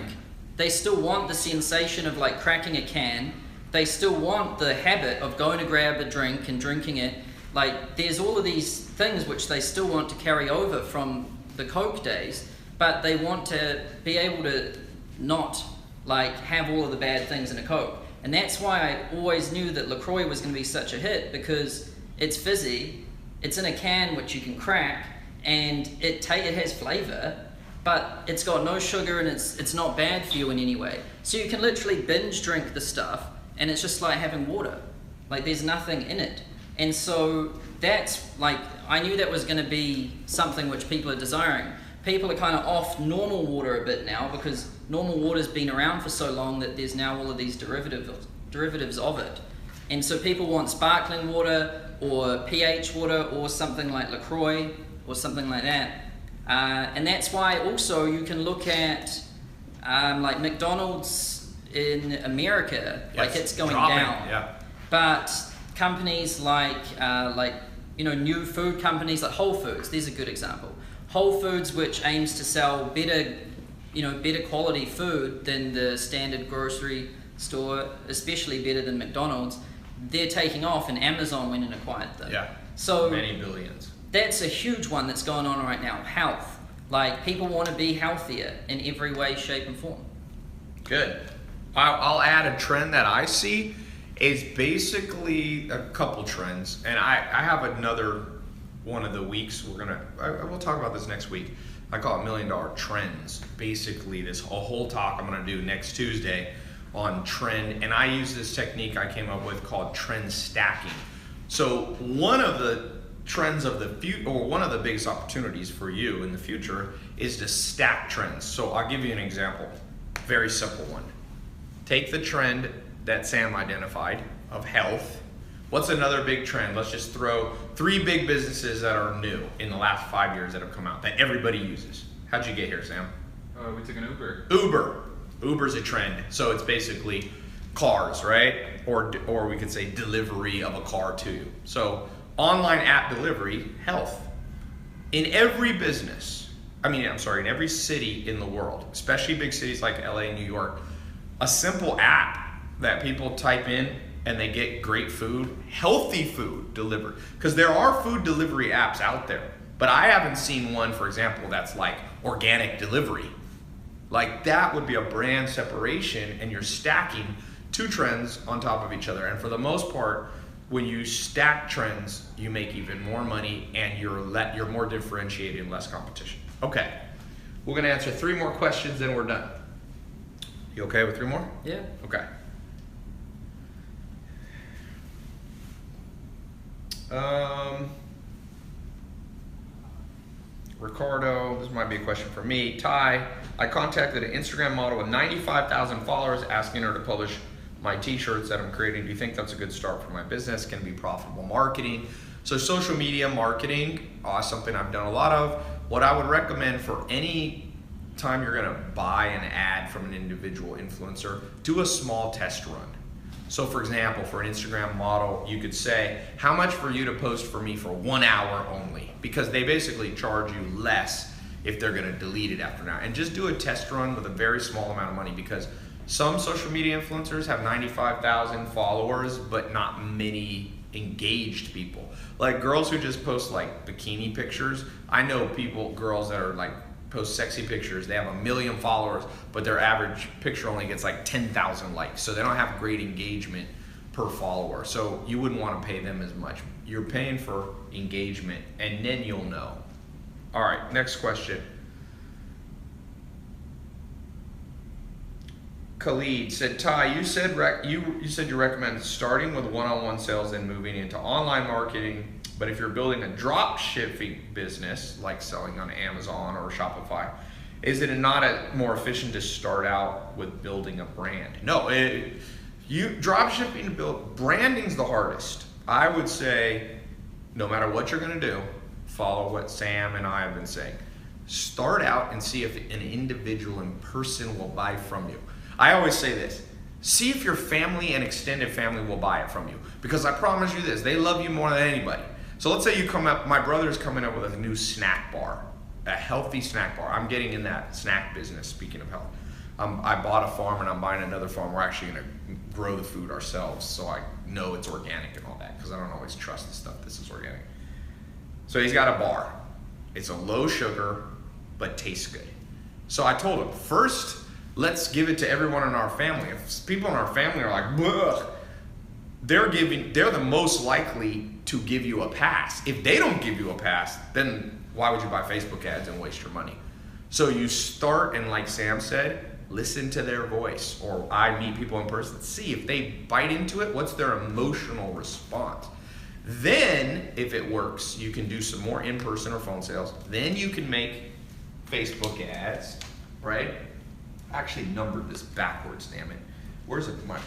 They still want the sensation of like cracking a can. They still want the habit of going to grab a drink and drinking it. Like there's all of these things which they still want to carry over from the Coke days, but they want to be able to not like have all of the bad things in a Coke. And that's why I always knew that LaCroix was going to be such a hit, because it's fizzy, it's in a can which you can crack, and it has flavor, but it's got no sugar and it's not bad for you in any way. So you can literally binge drink the stuff, and it's just like having water. Like there's nothing in it. And so that's like, I knew that was going to be something which people are desiring. People are kind of off normal water a bit now, because normal water's been around for so long that there's now all of these derivatives of it. And so people want sparkling water or pH water or something like LaCroix or something like that. And that's why also you can look at like McDonald's in America, Yes, like it's going dropping, down. yeah. But companies like you know, new food companies like Whole Foods, there's a good example. Whole Foods, which aims to sell better quality food than the standard grocery store, especially better than McDonald's, they're taking off, and Amazon went and acquired them. Yeah. So many billions. that's a huge one that's going on right now. Health. Like people want to be healthier in every way, shape, and form. Good. I'll add a trend that I see is basically a couple trends, and I have another one of the weeks we'll talk about this next week. I call it $1 Million Trends. Basically, this whole talk I'm going to do next Tuesday on trend, and I use this technique I came up with called trend stacking. So one of the trends of the future, or one of the biggest opportunities for you in the future, is to stack trends. So I'll give you an example, very simple one. Take the trend that Sam identified of health. What's another big trend? Let's just throw 3 big businesses that are new in the last 5 years that have come out that everybody uses. How'd you get here, Sam? We took an Uber. Uber. Uber's a trend. So it's basically cars, right? Or we could say delivery of a car to you. So online app delivery, health. In every business, in every city in the world, especially big cities like LA, New York, a simple app that people type in and they get great food, healthy food delivered. Because there are food delivery apps out there, but I haven't seen one, for example, that's like organic delivery. Like that would be a brand separation, and you're stacking 2 trends on top of each other. And for the most part, when you stack trends, you make even more money, and you're more differentiated and less competition. Okay, we're gonna answer 3 more questions, then we're done. You okay with 3 more? Yeah. Okay. Ricardo, this might be a question for me. Tai, I contacted an Instagram model with 95,000 followers asking her to publish my t-shirts that I'm creating, do you think that's a good start for my business? Can it be profitable marketing? So social media marketing, something I've done a lot of. What I would recommend for any time you're gonna buy an ad from an individual influencer, do a small test run. So for example, for an Instagram model, you could say, how much for you to post for me for 1 hour only? Because they basically charge you less if they're gonna delete it after now. And just do a test run with a very small amount of money, because some social media influencers have 95,000 followers, but not many engaged people. Like girls who just post like bikini pictures. I know girls that are like post sexy pictures, they have 1 million followers, but their average picture only gets like 10,000 likes. So they don't have great engagement per follower. So you wouldn't want to pay them as much. You're paying for engagement, and then you'll know. All right, next question. Khalid said, Tai, you said you recommend starting with one-on-one sales and moving into online marketing, but if you're building a drop shipping business, like selling on Amazon or Shopify, is it not more efficient to start out with building a brand? No, drop shipping to build, branding's the hardest. I would say, no matter what you're gonna do, follow what Sam and I have been saying. Start out and see if an individual in person will buy from you. I always say this, see if your family and extended family will buy it from you. Because I promise you this, they love you more than anybody. So let's say you come up, my brother's coming up with a new snack bar, a healthy snack bar. I'm getting in that snack business, speaking of health. I bought a farm and I'm buying another farm. We're actually gonna grow the food ourselves, so I know it's organic and all that, because I don't always trust the stuff this is organic. So he's got a bar. It's a low sugar, but tastes good. So I told him, first, let's give it to everyone in our family. If people in our family are like, bleh, they're the most likely to give you a pass. If they don't give you a pass, then why would you buy Facebook ads and waste your money? So you start, and like Sam said, listen to their voice. Or I meet people in person, see if they bite into it, what's their emotional response. Then, if it works, you can do some more in-person or phone sales. Then you can make Facebook ads, right? I actually numbered this backwards, damn it. Where's it? My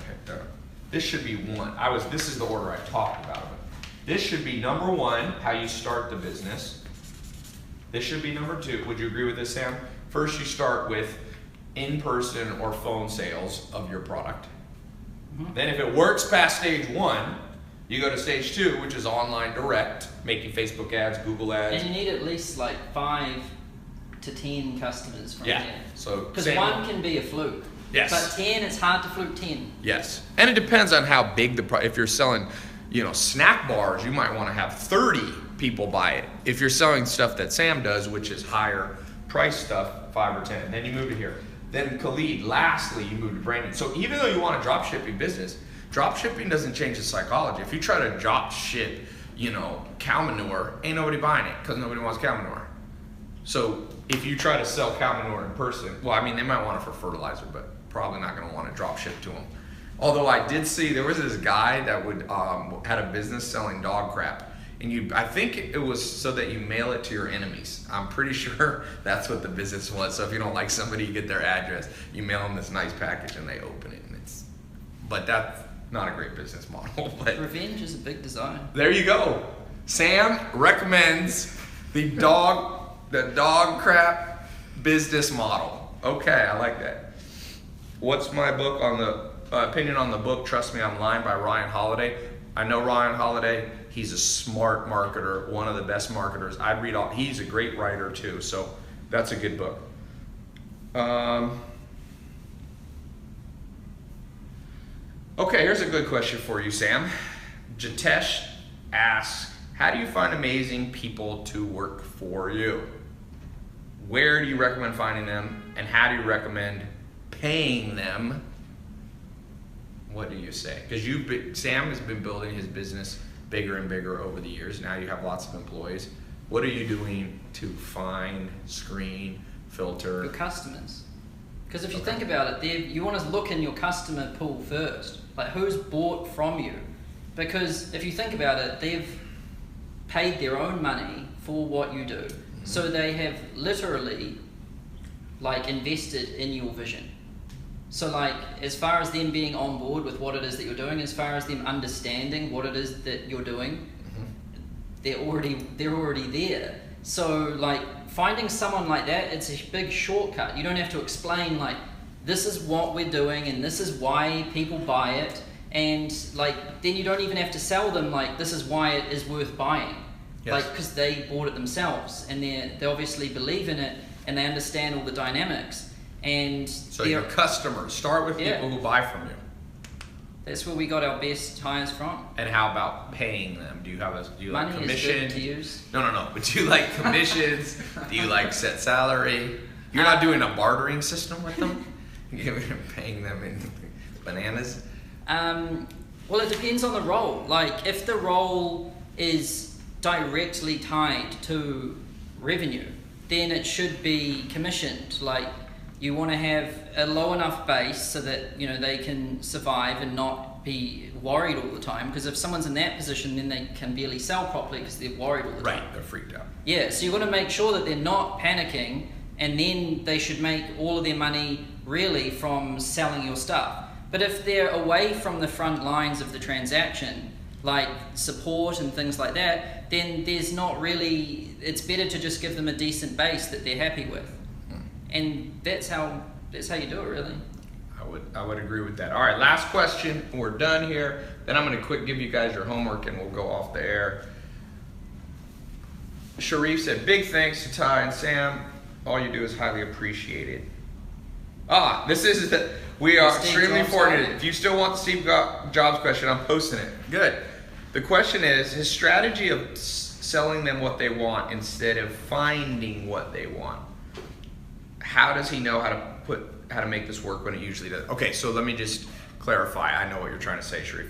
this should be one. This is the order I talked about it. This should be number one, how you start the business. This should be number two. Would you agree with this, Sam? First, you start with in-person or phone sales of your product. Mm-hmm. Then if it works past stage one, you go to stage two, which is online direct, making Facebook ads, Google ads. And you need at least like 5 to 10 customers from there. So because one can be a fluke. Yes. But 10, it's hard to fluke 10. Yes. And it depends on how big if you're selling, snack bars, you might want to have 30 people buy it. If you're selling stuff that Sam does, which is higher price stuff, 5 or 10, and then you move to here. Then Khalid, lastly, you move to branding. So even though you want a drop shipping business, drop shipping doesn't change the psychology. If you try to drop ship, cow manure, ain't nobody buying it because nobody wants cow manure. So if you try to sell cow manure in person, they might want it for fertilizer, but probably not going to want to drop ship to them. Although I did see there was this guy that had a business selling dog crap, and I think it was so that you mail it to your enemies. I'm pretty sure that's what the business was. So if you don't like somebody, you get their address, you mail them this nice package, and they open it, but that's not a great business model. But revenge is a big desire. There you go. Sam recommends the dog crap business model. Okay, I like that. What's my book on the opinion on the book? Trust Me, I'm Lying by Ryan Holiday. I know Ryan Holiday. He's a smart marketer, one of the best marketers. I'd read all. He's a great writer too, so that's a good book. Okay, here's a good question for you, Sam. Jitesh asks, how do you find amazing people to work for you? Where do you recommend finding them, and how do you recommend paying them? What do you say? Because Sam has been building his business bigger and bigger over the years. Now you have lots of employees. What are you doing to find, screen, filter? Your customers. Because if you think about it, you want to look in your customer pool first. Like who's bought from you? Because if you think about it, they've paid their own money for what you do. Mm-hmm. So they have literally invested in your vision. So like, as far as them being on board with what it is that you're doing, as far as them understanding what it is that you're doing, they're already there. So like, finding someone like that, it's a big shortcut. You don't have to explain like, this is what we're doing and this is why people buy it, and like, then you don't even have to sell them like, this is why it is worth buying. Yes. Like, because they bought it themselves and they obviously believe in it and they understand all the dynamics. And So your customers, start with Yeah. people who buy from you. that's where we got our best hires from. And how about paying them? Do you like Money commission? is good to use. No. But do you like commissions? Do you like set salary? You're not doing a bartering system with them? You're paying them in bananas? Well, it depends on the role. Like, if the role is directly tied to revenue, then it should be commissioned. Like, you want to have a low enough base so that, you know, they can survive and not be worried all the time. Because if someone's in that position, then they can barely sell properly because they're worried all the time. Right, they're freaked out. Yeah, so you want to make sure that they're not panicking, and then they should make all of their money really from selling your stuff. But if they're away from the front lines of the transaction, like support and things like that, then there's not really, it's better to just give them a decent base that they're happy with. And that's how you do it, really. I would agree with that. All right, last question. We're done here. Then I'm going to quick give you guys your homework and we'll go off the air. Sharif said, big thanks to Ty and Sam. All you do is highly appreciated. We are Steve extremely Jobs fortunate. one? If you still want the Steve Jobs question, I'm posting it. Good. The question is, his strategy of selling them what they want instead of finding what they want. How does he know how to make this work when it usually does? Okay, so let me just clarify. I know what you're trying to say, Sharif.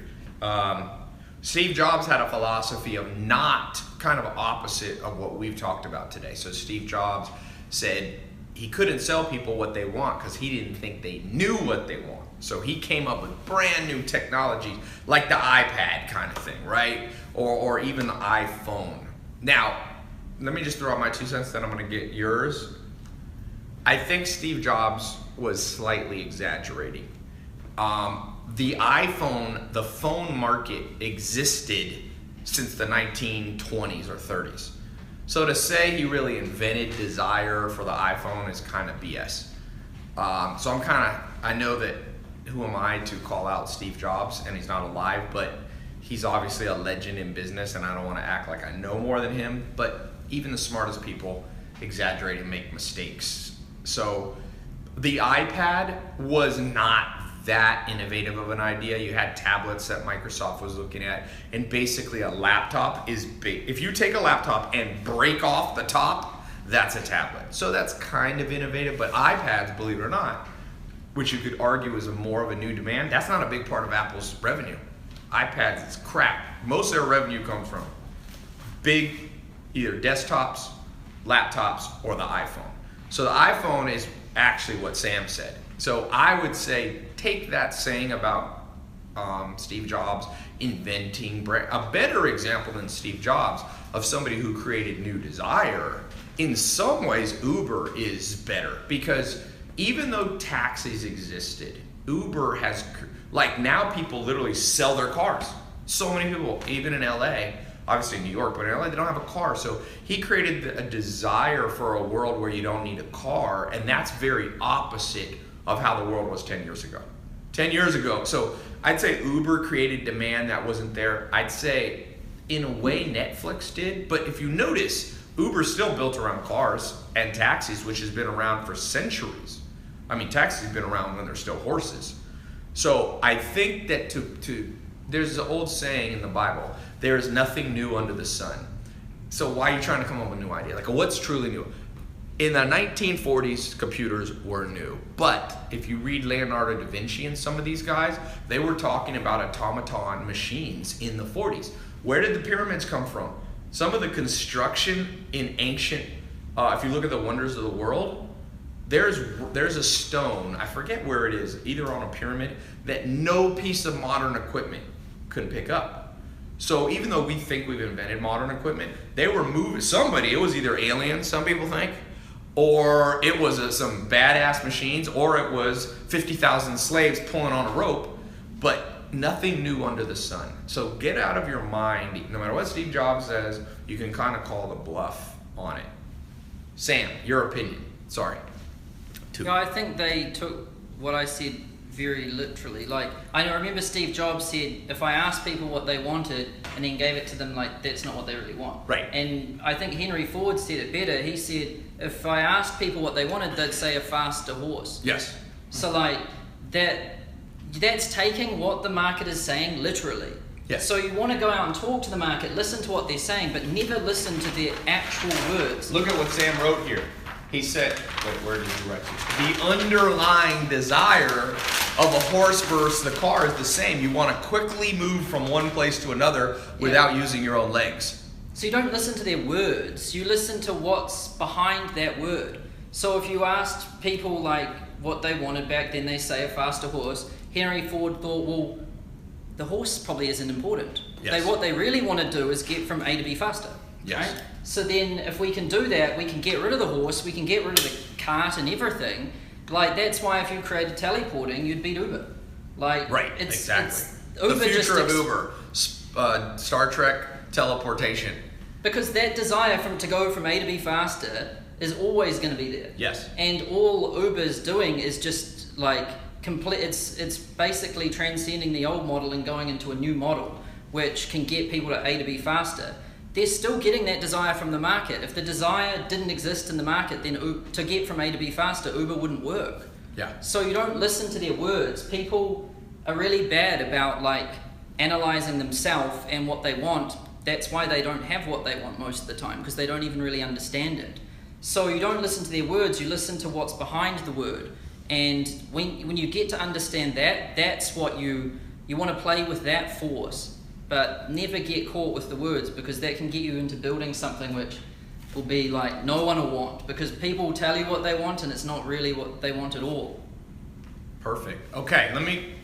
Steve Jobs had a philosophy of not kind of opposite of what we've talked about today. So Steve Jobs said he couldn't sell people what they want because he didn't think they knew what they want. So he came up with brand new technology like the iPad kind of thing, right? Or even the iPhone. Now, let me just throw out my 2 cents, then I'm going to get yours. I think Steve Jobs was slightly exaggerating. The iPhone, the phone market existed since the 1920s or 30s. So to say he really invented desire for the iPhone is kind of BS. So I know that, who am I to call out Steve Jobs, and he's not alive, but he's obviously a legend in business, and I don't want to act like I know more than him, but even the smartest people exaggerate and make mistakes. So the iPad was not that innovative of an idea. You had tablets that Microsoft was looking at, and basically a laptop is big. If you take a laptop and break off the top, that's a tablet. So that's kind of innovative, but iPads, believe it or not, which you could argue is more of a new demand, that's not a big part of Apple's revenue. iPads, it's crap. Most of their revenue comes from big either desktops, laptops, or the iPhone. So the iPhone is actually what Sam said. So I would say take that saying about Steve Jobs inventing a better example than Steve Jobs of somebody who created new desire. In some ways, Uber is better because even though taxis existed, Uber has, like now people literally sell their cars. So many people, even in LA, obviously in New York, but in LA they don't have a car. So he created a desire for a world where you don't need a car, and that's very opposite of how the world was 10 years ago. 10 years ago, so I'd say Uber created demand that wasn't there. I'd say in a way Netflix did, but if you notice, Uber's still built around cars and taxis, which has been around for centuries. I mean, taxis have been around when there's still horses. So I think that there's an old saying in the Bible, there is nothing new under the sun. So why are you trying to come up with a new idea? Like, what's truly new? In the 1940s, computers were new. But if you read Leonardo da Vinci and some of these guys, they were talking about automaton machines in the 40s. Where did the pyramids come from? Some of the construction in ancient, if you look at the wonders of the world, there's a stone, I forget where it is, either on a pyramid, that no piece of modern equipment could pick up. So even though we think we've invented modern equipment, they were moving, it was either aliens, some people think, or it was some badass machines, or it was 50,000 slaves pulling on a rope, but nothing new under the sun. So get out of your mind, no matter what Steve Jobs says, you can kind of call the bluff on it. Sam, your opinion. Sorry. No, I think they took what I said very literally. Like, I remember Steve Jobs said, if I asked people what they wanted and then gave it to them, like, that's not what they really want. Right. And I think Henry Ford said it better. He said, if I asked people what they wanted, they'd say a faster horse. Yes. So, like, that's taking what the market is saying literally. Yes. So you want to go out and talk to the market, listen to what they're saying, but never listen to their actual words. Look at what Sam wrote here. He said, wait, where did you write it? The underlying desire of a horse versus the car is the same. You want to quickly move from one place to another without using your own legs. So you don't listen to their words, you listen to what's behind that word. So if you asked people like what they wanted back then, they say a faster horse. Henry Ford thought, well, the horse probably isn't important. Yes. What they really want to do is get from A to B faster. Yes. Right? So then if we can do that, we can get rid of the horse, we can get rid of the cart and everything. Like, that's why if you created teleporting, you'd beat Uber. Like, Right, it's, exactly. It's, Uber the future of just Uber, Star Trek teleportation. because that desire to go from A to B faster is always going to be there. Yes. And all Uber's doing is just like it's basically transcending the old model and going into a new model, which can get people to A to B faster. They're still getting that desire from the market. If the desire didn't exist in the market, then to get from A to B faster, Uber wouldn't work. Yeah. So you don't listen to their words. People are really bad about like analyzing themselves and what they want. That's why they don't have what they want most of the time, because they don't even really understand it. So you don't listen to their words, you listen to what's behind the word. And when you get to understand that, that's what you want to play with that force. But never get caught with the words, because that can get you into building something which will be like no one will want, because people will tell you what they want and it's not really what they want at all. Perfect. Okay,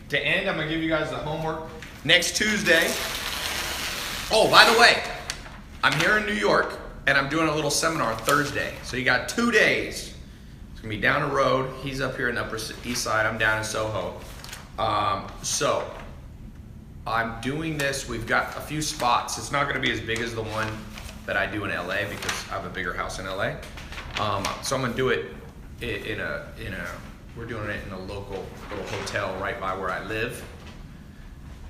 to end, I'm going to give you guys the homework. Next Tuesday. Oh, by the way, I'm here in New York and I'm doing a little seminar Thursday. So you got 2 days. It's going to be down the road. He's up here in the Upper East Side. I'm down in Soho. So I'm doing this. We've got a few spots. It's not going to be as big as the one that I do in LA because I have a bigger house in LA. So I'm going to do it we're doing it in a local little hotel right by where I live.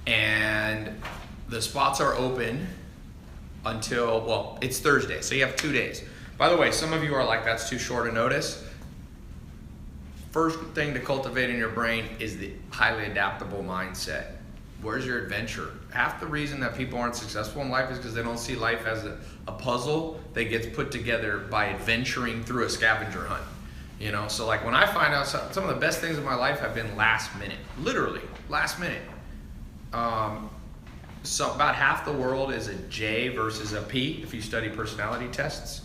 And the spots are open until, well, it's Thursday, so you have 2 days. By the way, some of you are like, that's too short a notice. First thing to cultivate in your brain is the highly adaptable mindset. Where's your adventure? Half the reason that people aren't successful in life is because they don't see life as a puzzle that gets put together by adventuring through a scavenger hunt. You know, so like when I find out some of the best things in my life have been last minute, literally last minute. So about half the world is a J versus a P if you study personality tests.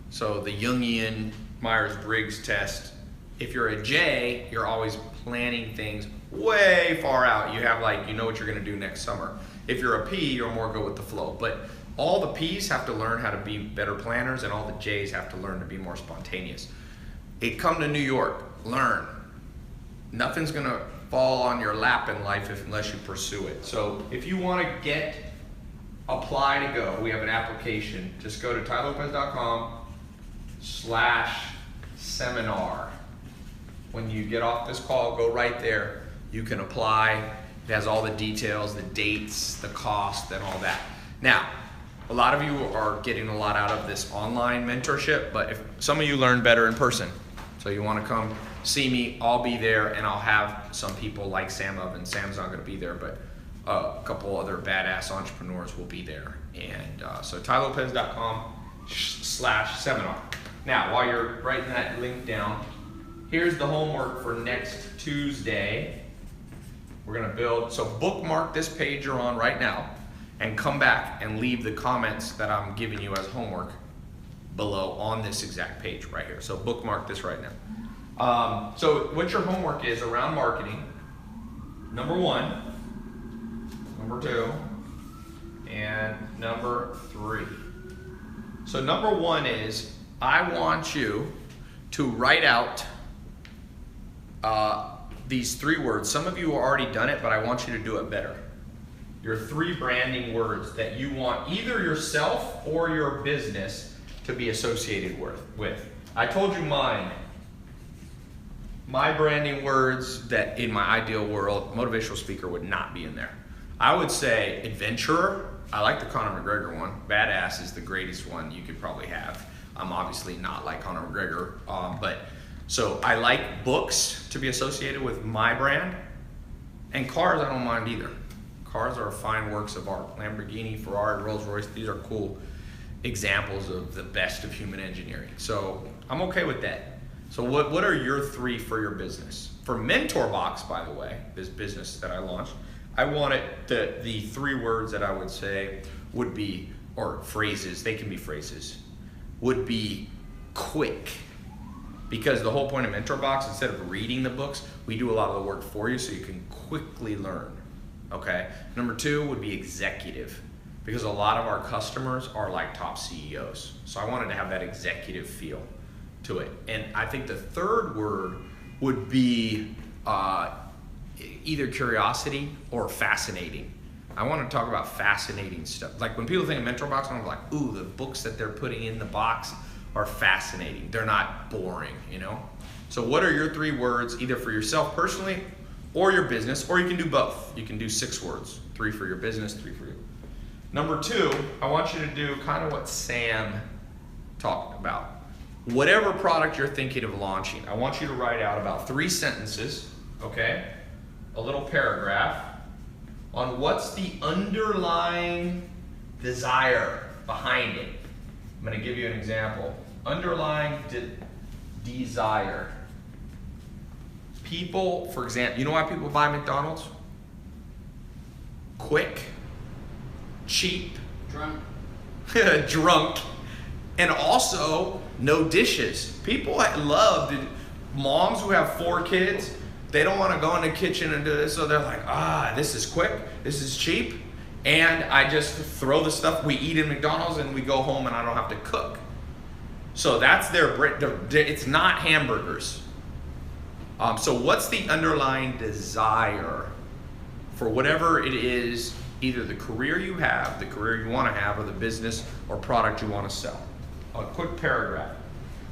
So the Jungian Myers-Briggs test, if you're a J, you're always planning things way far out. You have like, you know what you're gonna do next summer. If you're a P, you're more go with the flow. But all the Ps have to learn how to be better planners, and all the Js have to learn to be more spontaneous. Come to New York, learn. Nothing's gonna fall on your lap in life unless you pursue it. So if you want to apply to go, we have an application. Just go to tailopez.com/seminar. When you get off this call, go right there. You can apply. It has all the details, the dates, the cost, and all that. Now, a lot of you are getting a lot out of this online mentorship, but if some of you learn better in person, so you want to come see me, I'll be there, and I'll have some people like Sam Oven. Sam's not going to be there, but a couple other badass entrepreneurs will be there. And so tailopez.com/seminar. Now, while you're writing that link down, here's the homework for next Tuesday. We're going to build, so bookmark this page you're on right now, and come back and leave the comments that I'm giving you as homework below on this exact page right here. So bookmark this right now. So what your homework is around marketing, number 1, number 2, and number 3. So number 1 is, I want you to write out these 3 words. Some of you have already done it, but I want you to do it better. Your 3 branding words that you want either yourself or your business to be associated with. I told you mine. My branding words that in my ideal world, motivational speaker would not be in there. I would say adventurer. I like the Conor McGregor one. Badass is the greatest one you could probably have. I'm obviously not like Conor McGregor, so I like books to be associated with my brand. And cars, I don't mind either. Cars are fine works of art. Lamborghini, Ferrari, Rolls Royce, these are cool examples of the best of human engineering. So I'm okay with that. So what are your 3 for your business? For Mentor Box, by the way, this business that I launched, I wanted the 3 words that I would say would be, or phrases, they can be phrases, would be quick. Because the whole point of Mentor Box, instead of reading the books, we do a lot of the work for you so you can quickly learn, okay? Number 2 would be executive, because a lot of our customers are like top CEOs. So I wanted to have that executive feel to it. And I think the 3rd word would be either curiosity or fascinating. I want to talk about fascinating stuff. Like when people think of Mentor Box, I'm like, ooh, the books that they're putting in the box are fascinating. They're not boring, you know? So what are your 3 words, either for yourself personally or your business, or you can do both. You can do 6 words, 3 for your business, 3 for you. Number 2, I want you to do kind of what Sam talked about. Whatever product you're thinking of launching, I want you to write out about 3 sentences, okay? A little paragraph on what's the underlying desire behind it. I'm going to give you an example. Underlying desire. People, for example, you know why people buy McDonald's? Quick, cheap, drunk, and also no dishes. People moms who have 4 kids, they don't want to go in the kitchen and do this, so they're like, this is quick, this is cheap, and I just throw the stuff we eat in McDonald's and we go home and I don't have to cook. So that's it's not hamburgers. So what's the underlying desire for whatever it is, either the career you have, the career you want to have, or the business or product you want to sell? A quick paragraph.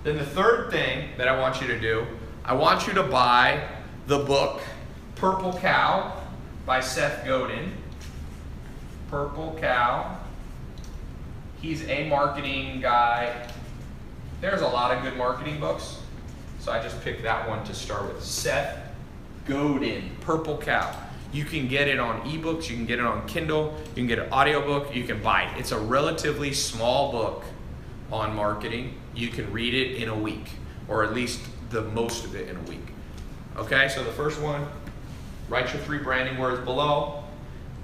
Then the 3rd thing that I want you to do, I want you to buy the book Purple Cow by Seth Godin. Purple Cow. He's a marketing guy. There's a lot of good marketing books, so I just picked that one to start with. Seth Godin, Purple Cow. You can get it on ebooks, you can get it on Kindle, you can get an audiobook, you can buy it. It's a relatively small book on marketing. You can read it in a week, or at least the most of it in a week. Okay, so the first one, write your 3 branding words below.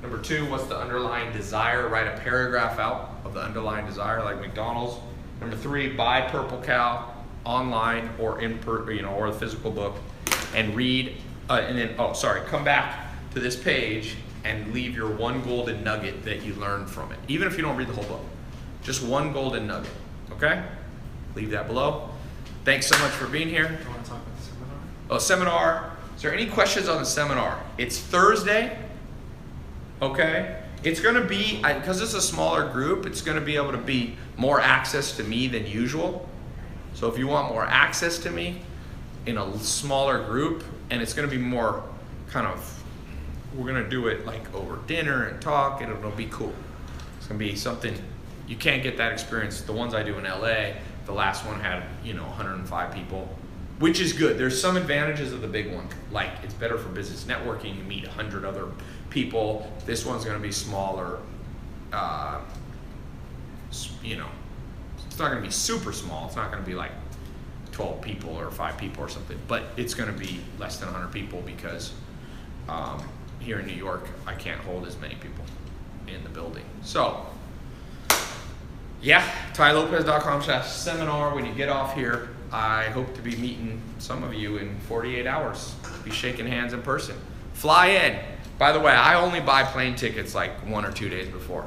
Number 2, what's the underlying desire? Write a paragraph out of the underlying desire, like McDonald's. Number 3, buy Purple Cow online or or the physical book, and read. And then, come back to this page and leave your 1 golden nugget that you learned from it. Even if you don't read the whole book, just 1 golden nugget. Okay? Leave that below. Thanks so much for being here. Do you want to talk about the seminar? Oh, seminar. Is there any questions on the seminar? It's Thursday. Okay? It's going to be, because it's a smaller group, it's going to be able to be more access to me than usual. So if you want more access to me in a smaller group, and it's going to be more kind of, we're going to do it like over dinner and talk, and it'll be cool. It's going to be something, you can't get that experience. The ones I do in LA, the last one had, 105 people, which is good. There's some advantages of the big one. Like, it's better for business networking. You meet 100 other people. This one's going to be smaller. It's not going to be super small. It's not going to be like 12 people or 5 people or something. But it's going to be less than 100 people because here in New York, I can't hold as many people in the building. So, yeah, tailopez.com/seminar. When you get off here, I hope to be meeting some of you in 48 hours. Be shaking hands in person. Fly in. By the way, I only buy plane tickets like 1 or 2 days before.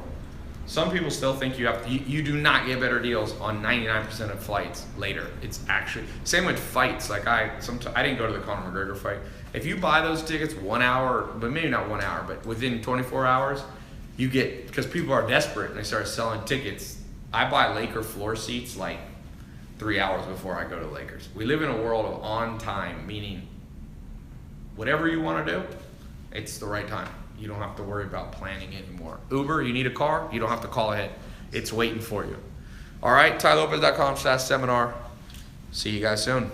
Some people still think you do not get better deals on 99% of flights later. It's actually, same with fights. Like I didn't go to the Conor McGregor fight. If you buy those tickets 1 hour, but maybe not 1 hour, but within 24 hours, you get, because people are desperate and they start selling tickets. I buy Laker floor seats like 3 hours before I go to Lakers. We live in a world of on time, meaning whatever you want to do, it's the right time. You don't have to worry about planning anymore. Uber, you need a car, you don't have to call ahead. It's waiting for you. All right, TaiLopez.com/seminar. See you guys soon.